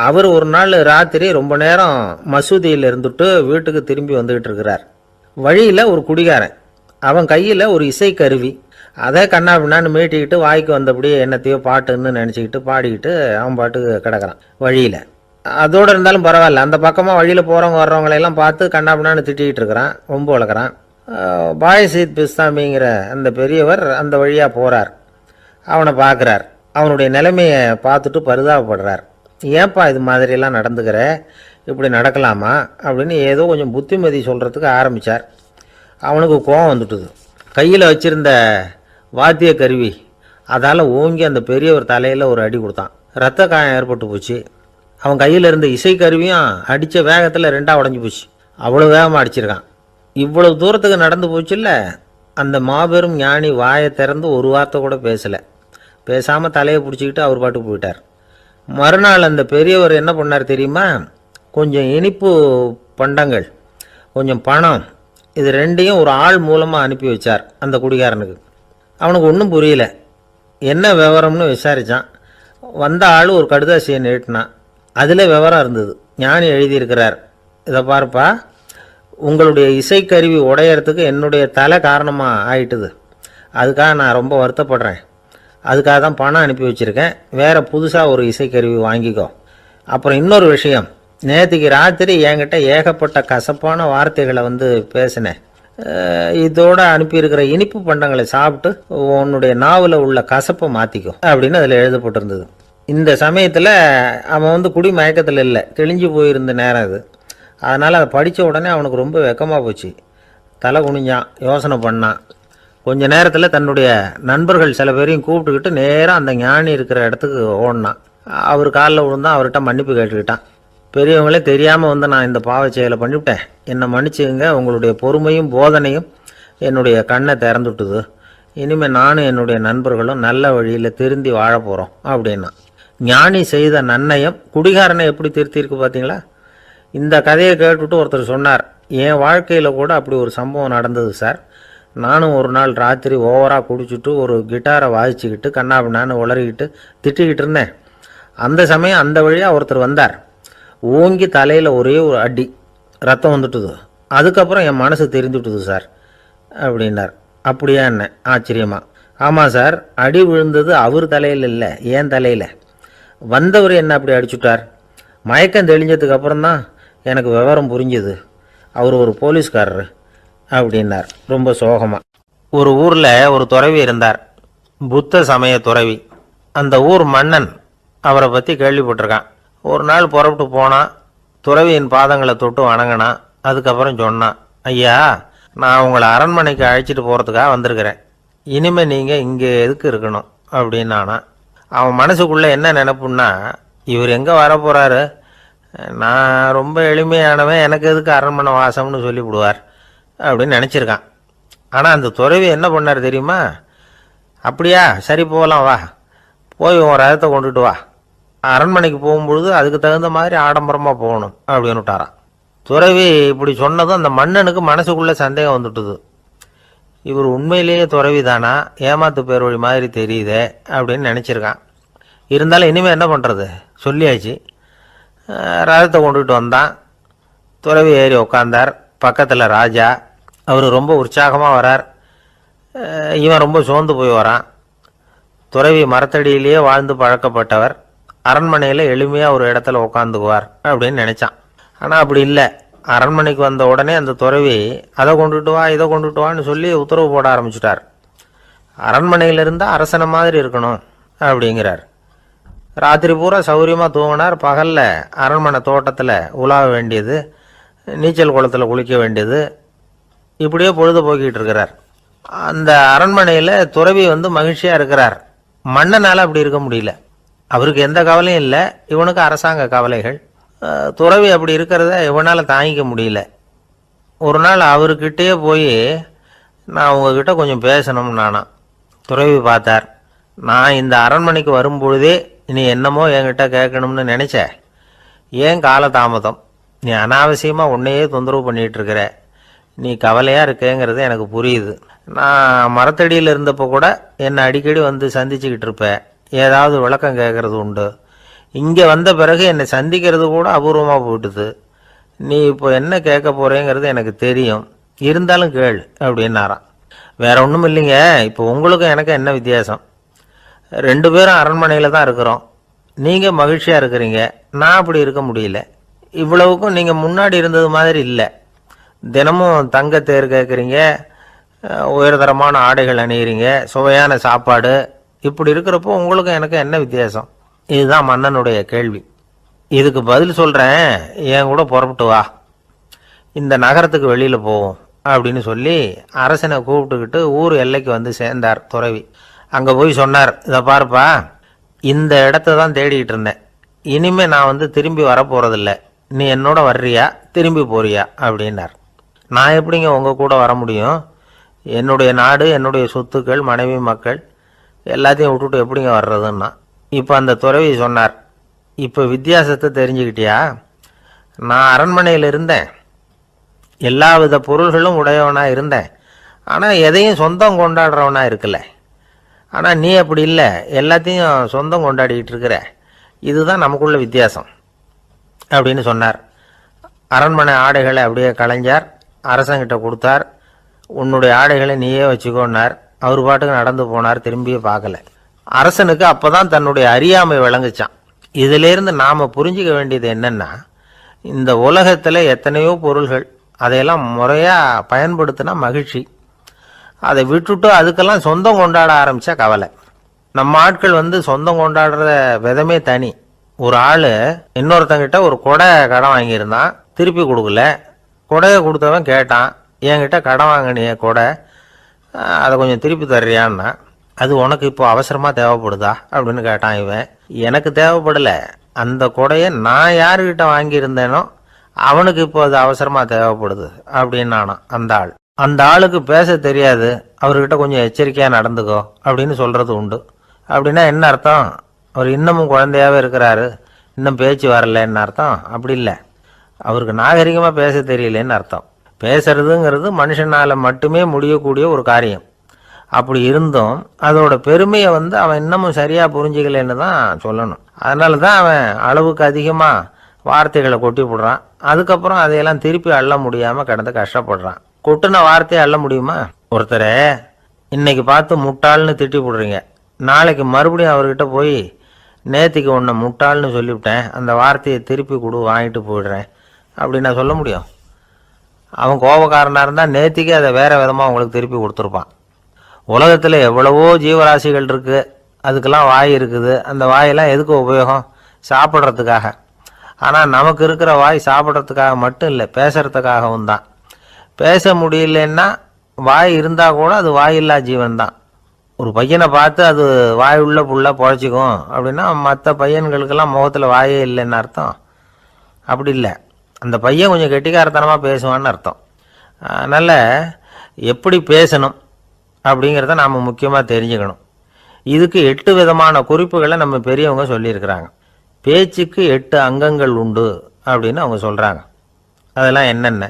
அவர் ஒரு நாள் ராத்திரி ரொம்ப நேரம் மசூதியில் இருந்துட்டு வீட்டுக்கு திரும்பி வந்துக்கிட்டு இருக்கிறார். வழியில் ஒரு குடிகாரன், அவன் கையில் ஒரு இசைக்கருவி, அதை கண்ணா பின்னான்னு மீட்டிக்கிட்டு வாய்க்கு வந்தபடியே என்னத்தையோ பாட்டுன்னு நினச்சிக்கிட்டு பாடிக்கிட்டு அவன் பாட்டுக்கு கிடக்கிறான் வழியில். அதோடு இருந்தாலும் பரவாயில்ல, அந்த பக்கமாக வழியில் போகிறவங்க வர்றவங்களையெல்லாம் பார்த்து கண்ணா பின்னான்னு திட்டிகிட்டு இருக்கிறான், ரொம்ப வளர்க்குறான். பாயசித் பிஸ்தாமிங்கிற அந்த பெரியவர் அந்த வழியாக போகிறார். அவனை பார்க்குறார். அவனுடைய நிலைமையை பார்த்துட்டு பரிதாபப்படுறார். ஏன்பா இது மாதிரியெல்லாம் நடந்துக்கிற, இப்படி நடக்கலாமா அப்படின்னு ஏதோ கொஞ்சம் புத்திமதி சொல்கிறதுக்கு ஆரம்பித்தார். அவனுக்கு கோபம் வந்துட்டுது. கையில் வச்சுருந்த வாத்திய கருவி அதால் ஓங்கி அந்த பெரியவர் தலையில் ஒரு அடி கொடுத்தான். ரத்த காயம் ஏற்பட்டு போச்சு. அவன் கையில் இருந்த இசைக்கருவியும் அடித்த வேகத்தில் 2ஆக உடஞ்சி போச்சு. அவ்வளோ வேகமாக அடிச்சிருக்கான். இவ்வளவு தூரத்துக்கு நடந்து போச்சுல்ல. அந்த மாபெரும் ஞானி வாயை திறந்து ஒரு வார்த்தை கூட பேசலை. பேசாமல் தலையை பிடிச்சிக்கிட்டு அவர் பாட்டுக்கு போயிட்டார். மறுநாள் அந்த பெரியவர் என்ன பண்ணார் தெரியுமா? கொஞ்சம் இனிப்பு பண்டங்கள், கொஞ்சம் பணம், இது ரெண்டையும் ஒரு ஆள் மூலமாக அனுப்பி வச்சார் அந்த குடிகாரனுக்கு. அவனுக்கு ஒன்றும் புரியல. என்ன விவரம்னு விசாரித்தான். வந்த ஆள் ஒரு கடுதாசியை நீட்டினான். அதில் விவரம் இருந்தது. ஞானி எழுதியிருக்கிறார், இதை பார்ப்பா, உங்களுடைய இசைக்கருவி உடையறதுக்கு என்னுடைய தலை காரணமாக ஆயிட்டுது. அதுக்காக நான் ரொம்ப வருத்தப்படுறேன். அதுக்காக தான் பணம் அனுப்பி வச்சுருக்கேன். வேறு புதுசாக ஒரு இசைக்கருவி வாங்கிக்கோ. அப்புறம் இன்னொரு விஷயம், நேற்றுக்கு ராத்திரி என்கிட்ட ஏகப்பட்ட கசப்பான வார்த்தைகளை பேசினேன். இதோடு அனுப்பியிருக்கிற இனிப்பு பண்டங்களை சாப்பிட்டு உன்னுடைய நாவில் உள்ள கசப்பை மாற்றிக்கோ அப்படின்னு அதில் எழுதப்பட்டிருந்தது. இந்த சமயத்தில் அவன் குடி மயக்கத்தில் இல்லை, தெளிஞ்சு போயிருந்த நேரம் அது. அதனால் அதை படித்த உடனே அவனுக்கு ரொம்ப வெக்கமாக போச்சு. தலை குனிஞ்சான், யோசனை பண்ணான். கொஞ்ச நேரத்தில் தன்னுடைய நண்பர்கள் சில பேரையும் கூப்பிட்டுக்கிட்டு நேராக அந்த ஞானி இருக்கிற இடத்துக்கு ஓடினான். அவர் காலில் விழுந்தான், அவர்கிட்ட மன்னிப்பு கேட்டுக்கிட்டான். பெரியவங்களே தெரியாமல் நான் இந்த பாவ செயலை பண்ணிவிட்டேன், என்னை மன்னிச்சுங்க, உங்களுடைய பொறுமையும் போதனையும் என்னுடைய கண்ணை திறந்துட்டுது. இனிமேல் நானும் என்னுடைய நண்பர்களும் நல்ல வழியில் திருந்தி வாழ போகிறோம் அப்படின்னா. ஞானி செய்த நன்னயம் குடிகாரனை எப்படி திருத்தியிருக்கு பார்த்தீங்களா? இந்த கதையை கேட்டுவிட்டு ஒருத்தர் சொன்னார், என் வாழ்க்கையில் கூட அப்படி ஒரு சம்பவம் நடந்தது சார். நானும் ஒரு நாள் ராத்திரி ஓவராக குடிச்சிட்டு ஒரு கிட்டாரை வாசிச்சுக்கிட்டு கண்ணாபின்னான்னு உளறிக்கிட்டு திட்டிக்கிட்டு இருந்தேன். அந்த சமயம் அந்த வழியாக ஒருத்தர் வந்தார். ஓங்கி தலையில் ஒரே ஒரு அடி, ரத்தம் வந்துட்டுது. அதுக்கப்புறம் என் மனசு தெரிந்துவிட்டுது சார் அப்படின்னார். அப்படியா என்ன ஆச்சரியமா? ஆமாம் சார், அடி விழுந்தது அவர் தலையில் இல்லை, என் தலையில். வந்தவர் என்ன அப்படி அடிச்சுட்டார். மயக்கம் தெளிஞ்சதுக்கு அப்புறம்தான் எனக்கு விவரம் புரிஞ்சுது. அவர் ஒரு போலீஸ்காரரு அப்படின்னார் ரொம்ப சோகமாக. ஒரு ஊரில் ஒரு துறவி இருந்தார், புத்த சமய துறவி. அந்த ஊர் மன்னன் அவரை பற்றி கேள்விப்பட்டிருக்கான். ஒரு நாள் புறப்பட்டு போனான், துறவியின் பாதங்களை தொட்டு வணங்கினான். அதுக்கப்புறம் சொன்னான், ஐயா, நான் உங்களை அரண்மனைக்கு அழைச்சிட்டு போகிறதுக்காக வந்திருக்கிறேன். இனிமேல் நீங்கள் இங்கே எதுக்கு இருக்கணும் அப்படின்னானா. அவன் மனசுக்குள்ளே என்ன நினைப்புன்னா, இவர் எங்கே வரப்போகிறாரு, நான் ரொம்ப எளிமையானவன், எனக்கு எதுக்கு அரண்மனை வாசம்னு சொல்லிவிடுவார் அப்படின்னு நினச்சிருக்கான். ஆனால் அந்த துறவி என்ன பண்ணார் தெரியுமா? அப்படியா, சரி போகலாம், வா, போய் உன் ரதத்தை கொண்டுட்டு வா, அரண்மனைக்கு போகும்பொழுது அதுக்கு தகுந்த மாதிரி ஆடம்பரமாக போகணும் அப்படின்னு விட்டாரான். துறவி இப்படி சொன்னதும் அந்த மன்னனுக்கு மனசுக்குள்ளே சந்தேகம் வந்துட்டுது. இவர் உண்மையிலேயே துறவி தானா, ஏமாத்து பேர் வழி மாதிரி தெரியுதே அப்படின்னு நினச்சிருக்கான். இருந்தாலும் இனிமேல் என்ன பண்ணுறது, சொல்லியாச்சு. ரதத்தை கொண்டுகிட்டு வந்தான். துறவி ஏறி உக்காந்தார். பக்கத்தில் ராஜா. அவர் ரொம்ப உற்சாகமாக வரார், இவன் ரொம்ப சோர்ந்து போய் வரான். துறவி மரத்தடியிலேயே வாழ்ந்து பழக்கப்பட்டவர், அரண்மனையில் எளிமையாக ஒரு இடத்துல உட்காந்துக்குவார் அப்படின்னு நினச்சான். ஆனால் அப்படி இல்லை. அரண்மனைக்கு வந்த உடனே அந்த துறவி அதை கொண்டுட்டு வா, இதை கொண்டுட்டு வான்னு சொல்லி உத்தரவு போட ஆரம்பிச்சுட்டார். அரண்மனையில் இருந்தால் அரசனை மாதிரி இருக்கணும் அப்படிங்கிறார். ராத்திரி பூரா சௌகரியமாக தூங்கினார். பகலில் அரண்மனை தோட்டத்தில் உலாவ வேண்டியது, நீச்சல் குளத்தில் குளிக்க வேண்டியது, இப்படியே பொழுது போக்கிட்டு இருக்கிறார். அந்த அரண்மனையில் துறவி மகிழ்ச்சியாக இருக்கிறார். மன்னனால் அப்படி இருக்க முடியல. அவருக்கு எந்த கவலையும் இல்லை, இவனுக்கு அரசாங்க கவலைகள். துறவி அப்படி இருக்கிறத இவனால் தாங்கிக்க முடியல. ஒரு நாள் அவர்கிட்டயே போய், நான் உங்ககிட்ட கொஞ்சம் பேசணும் நானா. துறவி பார்த்தார். நான் இந்த அரண்மனைக்கு வரும்பொழுதே நீ என்னமோ என்கிட்ட கேட்கணும்னு நினச்ச, ஏன் காலதாமதம்? நீ அனாவசியமாக உன்னையே தொந்தரவு பண்ணிகிட்டு இருக்கிற, நீ கவலையாக இருக்கேங்கிறது எனக்கு புரியுது. நான் மரத்தடியில் இருந்தப்போ கூட என்னை அடிக்கடி சந்திச்சுக்கிட்டு இருப்பேன், ஏதாவது விளக்கம் கேட்குறது உண்டு. இங்கே வந்த பிறகு என்னை சந்திக்கிறது கூட அபூர்வமாக போயிட்டுது. நீ இப்போ என்ன கேட்க போகிறேங்கிறது எனக்கு தெரியும், இருந்தாலும் கேள் அப்படின்னாராம். வேற ஒன்றும் இல்லைங்க, இப்போ உங்களுக்கும் எனக்கு என்ன வித்தியாசம்? 2 பேரும் அரண்மனையில் தான் இருக்கிறோம். நீங்கள் மகிழ்ச்சியாக இருக்கிறீங்க, நான் அப்படி இருக்க முடியல. இவ்வளவுக்கும் நீங்கள் முன்னாடி இருந்தது மாதிரி இல்லை. தினமும் தங்கத்தேர் கேட்குறீங்க, உயர்தரமான ஆடைகள் அணிகிறீங்க, சுவையான சாப்பாடு. இப்படி இருக்கிறப்போ உங்களுக்கும் எனக்கு என்ன வித்தியாசம்? இதுதான் மன்னனுடைய கேள்வி. இதுக்கு பதில் சொல்கிறேன், என் கூட புறப்பட்டு வா, இந்த நகரத்துக்கு வெளியில் போவோம் அப்படின்னு சொல்லி அரசனை கூப்பிட்டுக்கிட்டு ஊர் எல்லைக்கு சேர்ந்தார் துறவி. அங்கே போய் சொன்னார், இதை பார்ப்பா, இந்த இடத்த தான் தேடிக்கிட்டு இருந்தேன். இனிமேல் நான் திரும்பி வரப்போகிறதில்ல. நீ என்னோட வர்றியா, திரும்பி போறியா அப்படின்னார். நான் எப்படிங்க உங்கள் கூட வர முடியும்? என்னுடைய நாடு, என்னுடைய சொத்துக்கள், மனைவி, மக்கள் எல்லாத்தையும் விட்டுட்டு எப்படிங்க வர்றதுன்னா. இப்போ அந்த துறவி சொன்னார், இப்போ வித்தியாசத்தை தெரிஞ்சுக்கிட்டியா? நான் அரண்மனையில் இருந்தேன், எல்லா வித பொருள்களும் உடையவனாக இருந்தேன், ஆனால் எதையும் சொந்தம் கொண்டாடுறவனாக இருக்கல. ஆனால் நீ அப்படி இல்லை, எல்லாத்தையும் சொந்தம் கொண்டாடிக்கிட்டு இருக்கிற. இதுதான் நமக்குள்ள வித்தியாசம் அப்படின்னு சொன்னார். அரண்மனை ஆடைகளை அப்படியே கலைஞர் அரசங்கிட்ட கொடுத்தார். உன்னுடைய ஆடைகளை நீயே வச்சுக்கோன்னார். அவர் பாட்டுக்கு நடந்து போனார், திரும்பியே பார்க்கல. அரசனுக்கு அப்போ தான் தன்னுடைய அறியாமை விளங்குச்சான். இதிலேருந்து நாம் புரிஞ்சிக்க வேண்டியது என்னென்னா, இந்த உலகத்தில் எத்தனையோ பொருள்கள், அதையெல்லாம் முறையாக பயன்படுத்தினா மகிழ்ச்சி. அதை விட்டுட்டு அதுக்கெல்லாம் சொந்தம் கொண்டாட ஆரம்பித்தா கவலை. நம்ம ஆட்கள் சொந்தம் கொண்டாடுற விதமே தனி. ஒரு ஆள் இன்னொருத்தங்கிட்ட ஒரு கொடை கடன் வாங்கியிருந்தான், திருப்பி கொடுக்கல. கொடையை கொடுத்தவன் கேட்டான், என்கிட்ட கடன் வாங்கினிய கொடை, அதை கொஞ்சம் திருப்பி தர்றியான்னா. அது உனக்கு இப்போ அவசரமாக தேவைப்படுதா அப்படின்னு கேட்டான் இவன். எனக்கு தேவைப்படலை, அந்த கொடையை நான் யாருக்கிட்ட வாங்கியிருந்தேனோ அவனுக்கு இப்போ அது அவசரமாக தேவைப்படுது அப்படின்னானா அந்த ஆள். அந்த ஆளுக்கு பேச தெரியாது, அவர்கிட்ட கொஞ்சம் எச்சரிக்கையாக நடந்துக்கோ அப்படின்னு சொல்கிறது உண்டு. அப்படின்னா என்ன அர்த்தம்? அவர் இன்னமும் குழந்தையாகவே இருக்கிறாரு, இன்னும் பேச்சு வரலன்னு அர்த்தம்? அப்படி இல்லை, அவருக்கு நாகரிகமாக பேச தெரியலன்னு அர்த்தம். பேசுறதுங்கிறது மனுஷனால் மட்டுமே முடியக்கூடிய ஒரு காரியம். அப்படி இருந்தும் அதோட பெருமையை அவன் இன்னமும் சரியாக புரிஞ்சிக்கலன்னு தான் சொல்லணும். அதனால தான் அவன் அளவுக்கு அதிகமாக வார்த்தைகளை கொட்டி போடுறான். அதுக்கப்புறம் அதையெல்லாம் திருப்பி அள்ள முடியாமல் கிடந்து கஷ்டப்படுறான். கொட்டின வார்த்தையை அள்ள முடியுமா? ஒருத்தரை இன்னைக்கு பார்த்து முட்டாள்னு திட்டி போடுறீங்க, நாளைக்கு மறுபடியும் அவர்கிட்ட போய் நேத்திக்கு உன்னை முட்டாள்னு சொல்லிவிட்டேன், அந்த வார்த்தையை திருப்பி கொடு, வாங்கிட்டு போயிடுறேன் அப்படின்னு நான் சொல்ல முடியும்? அவன் கோபக்காரனாக இருந்தால் நேத்திக்கு அதை வேறு விதமாக உங்களுக்கு திருப்பி கொடுத்துருப்பான். உலகத்தில் எவ்வளவோ ஜீவராசிகள் இருக்குது, அதுக்கெல்லாம் வாய் இருக்குது. அந்த வாயெல்லாம் எதுக்கு உபயோகம்? சாப்பிட்றதுக்காக. ஆனால் நமக்கு இருக்கிற வாய் சாப்பிட்றதுக்காக மட்டும் இல்லை, பேசுகிறதுக்காகவும் தான். பேச முடியலன்னா வாய் இருந்தால் கூட அது வாயில்லா ஜீவன் தான். ஒரு பையனை பார்த்து அது வாய் உள்ள புள்ள பொழைச்சிக்கும் அப்படின்னா மற்ற பையன்களுக்கெல்லாம் முகத்தில் வாயே இல்லைன்னு அர்த்தம்? அப்படி இல்லை, அந்த பையன் கொஞ்சம் கெட்டிக்காரத்தனமாக பேசுவான்னு அர்த்தம். அதனால் எப்படி பேசணும் அப்படிங்கிறத நாம் முக்கியமாக தெரிஞ்சுக்கணும். இதுக்கு 8 விதமான குறிப்புகளை நம்ம பெரியவங்க சொல்லியிருக்கிறாங்க. பேச்சுக்கு 8 அங்கங்கள் உண்டு அப்படின்னு அவங்க சொல்கிறாங்க. அதெல்லாம் என்னென்ன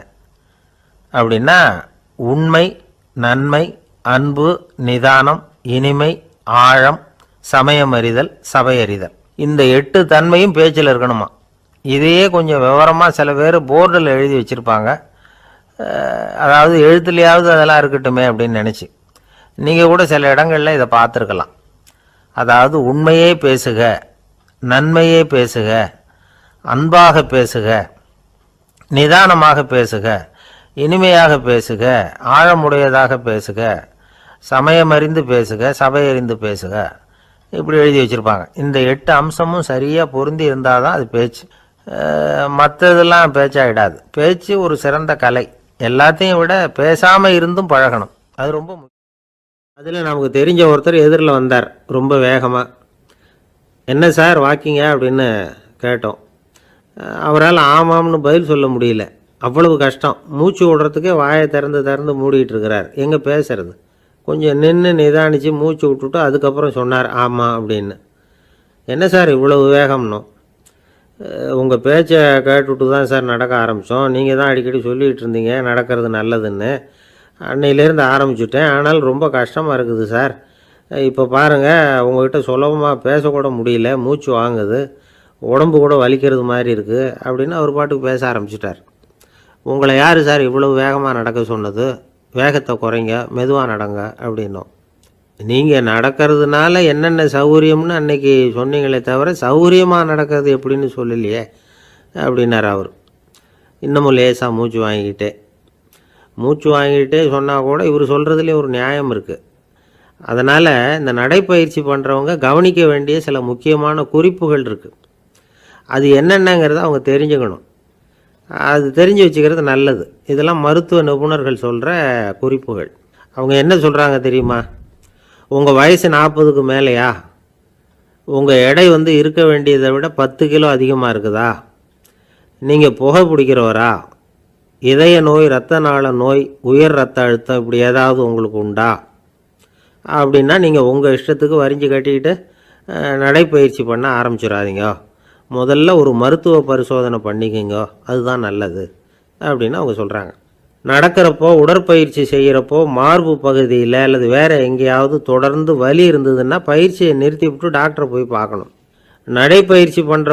அப்படின்னா, உண்மை, நன்மை, அன்பு, நிதானம், இனிமை, ஆழம், சமயமறிதல், சபையறிதல். இந்த 8 தன்மையும் பேச்சில் இருக்கணுமா. இதையே கொஞ்சம் விவரமாக சில பேர் போர்டில் எழுதி வச்சுருப்பாங்க. அதாவது எழுத்துலையாவது அதெல்லாம் இருக்கட்டுமே அப்படின்னு நினச்சி நீங்கள் கூட சில இடங்களில் இதை பார்த்துருக்கலாம். அதாவது உண்மையே பேசுக, நன்மையே பேசுக, அன்பாக பேசுக, நிதானமாக பேசுக, இனிமையாக பேசுக, ஆழமுடையதாக பேசுக, சமயமறிந்து பேசுக, சபையறிந்து பேசுக, இப்படி எழுதி வச்சுருப்பாங்க. இந்த 8 அம்சமும் சரியாக பொருந்தி இருந்தால் தான் அது பேச்சு. மற்றதெல்லாம் பேச்சாகிடாது. பேச்சு ஒரு சிறந்த கலை. எல்லாத்தையும் விட பேசாமல் இருந்தும் பழகணும், அது ரொம்ப முக்கியம். அதில் நமக்கு தெரிஞ்ச ஒருத்தர் எதிரில் வந்தார் ரொம்ப வேகமாக. என்ன சார் வாக்கிங்க அப்படின்னு கேட்டோம். அவரால் ஆமாம்னு பதில் சொல்ல முடியல, அவ்வளவு கஷ்டம். மூச்சு விடுறதுக்கே வாயை திறந்து மூடிட்டு இருக்கிறார். எங்கே பேசுறது? கொஞ்சம் நின்று நிதானித்து மூச்சு விட்டுட்டு அதுக்கப்புறம் சொன்னார் ஆமாம் அப்படின்னு. என்ன சார் இவ்வளவு வேகம்னோம்? உங்கள் பேச்சை கேட்டுவிட்டு தான் சார் நடக்க ஆரம்பித்தோம். நீங்கள் தான் அடிக்கடி சொல்லிகிட்டு இருந்தீங்க நடக்கிறது நல்லதுன்னு. அன்னையிலேருந்து ஆரம்பிச்சுட்டேன், ஆனால் ரொம்ப கஷ்டமாக இருக்குது சார். இப்போ பாருங்கள், உங்கள்கிட்ட சுலபமாக பேசக்கூட முடியல, மூச்சு வாங்குது, உடம்பு கூட வலிக்கிறது மாதிரி இருக்குது அப்படின்னு அவர் பாட்டுக்கு பேச ஆரம்பிச்சிட்டார். உங்களை யார் சார் இவ்வளவு வேகமாக நடக்க சொன்னது? வேகத்தை குறைங்க, மெதுவாக நடங்க அப்படின்னோம். நீங்கள் நடக்கிறதுனால என்னென்ன சௌகரியம்னு அன்னைக்கு சொன்னீங்களே தவிர சௌகரியமாக நடக்கிறது எப்படின்னு சொல்லலையே அப்படின்னார் அவர். இன்னமும் லேசாக மூச்சு வாங்கிக்கிட்டே சொன்னால் கூட இவர் சொல்கிறதுலேயும் ஒரு நியாயம் இருக்குது. அதனால் இந்த நடைப்பயிற்சி பண்ணுறவங்க கவனிக்க வேண்டிய சில முக்கியமான குறிப்புகள் இருக்குது. அது என்னென்னங்கிறத அவங்க தெரிஞ்சுக்கணும். அது தெரிஞ்சு வச்சுக்கிறது நல்லது. இதெல்லாம் மருத்துவ நிபுணர்கள் சொல்கிற குறிப்புகள். அவங்க என்ன சொல்கிறாங்க தெரியுமா? உங்கள் வயசு 40க்கு மேலேயா? உங்கள் எடை இருக்க வேண்டியதை விட 10 கிலோ அதிகமாக இருக்குதா? நீங்கள் புகை பிடிக்கிறவரா? இதய நோய், இரத்த நாள நோய், உயர் இரத்த அழுத்தம் இப்படி ஏதாவது உங்களுக்கு உண்டா? அப்படின்னா நீங்கள் உங்கள் இஷ்டத்துக்கு வரிஞ்சு கட்டிக்கிட்டு நடைப்பயிற்சி பண்ண ஆரம்பிச்சிடாதீங்க. முதல்ல ஒரு மருத்துவ பரிசோதனை பண்ணிக்கோங்க, அதுதான் நல்லது அப்படின்னு அவங்க சொல்கிறாங்க. நடக்கிறப்போ உடற்பயிற்சி செய்கிறப்போ மார்பு பகுதியில் அல்லது வேறு எங்கேயாவது தொடர்ந்து வலி இருந்ததுன்னா பயிற்சியை நிறுத்தி விட்டு டாக்டரை போய் பார்க்கணும். நடைப்பயிற்சி பண்ணுற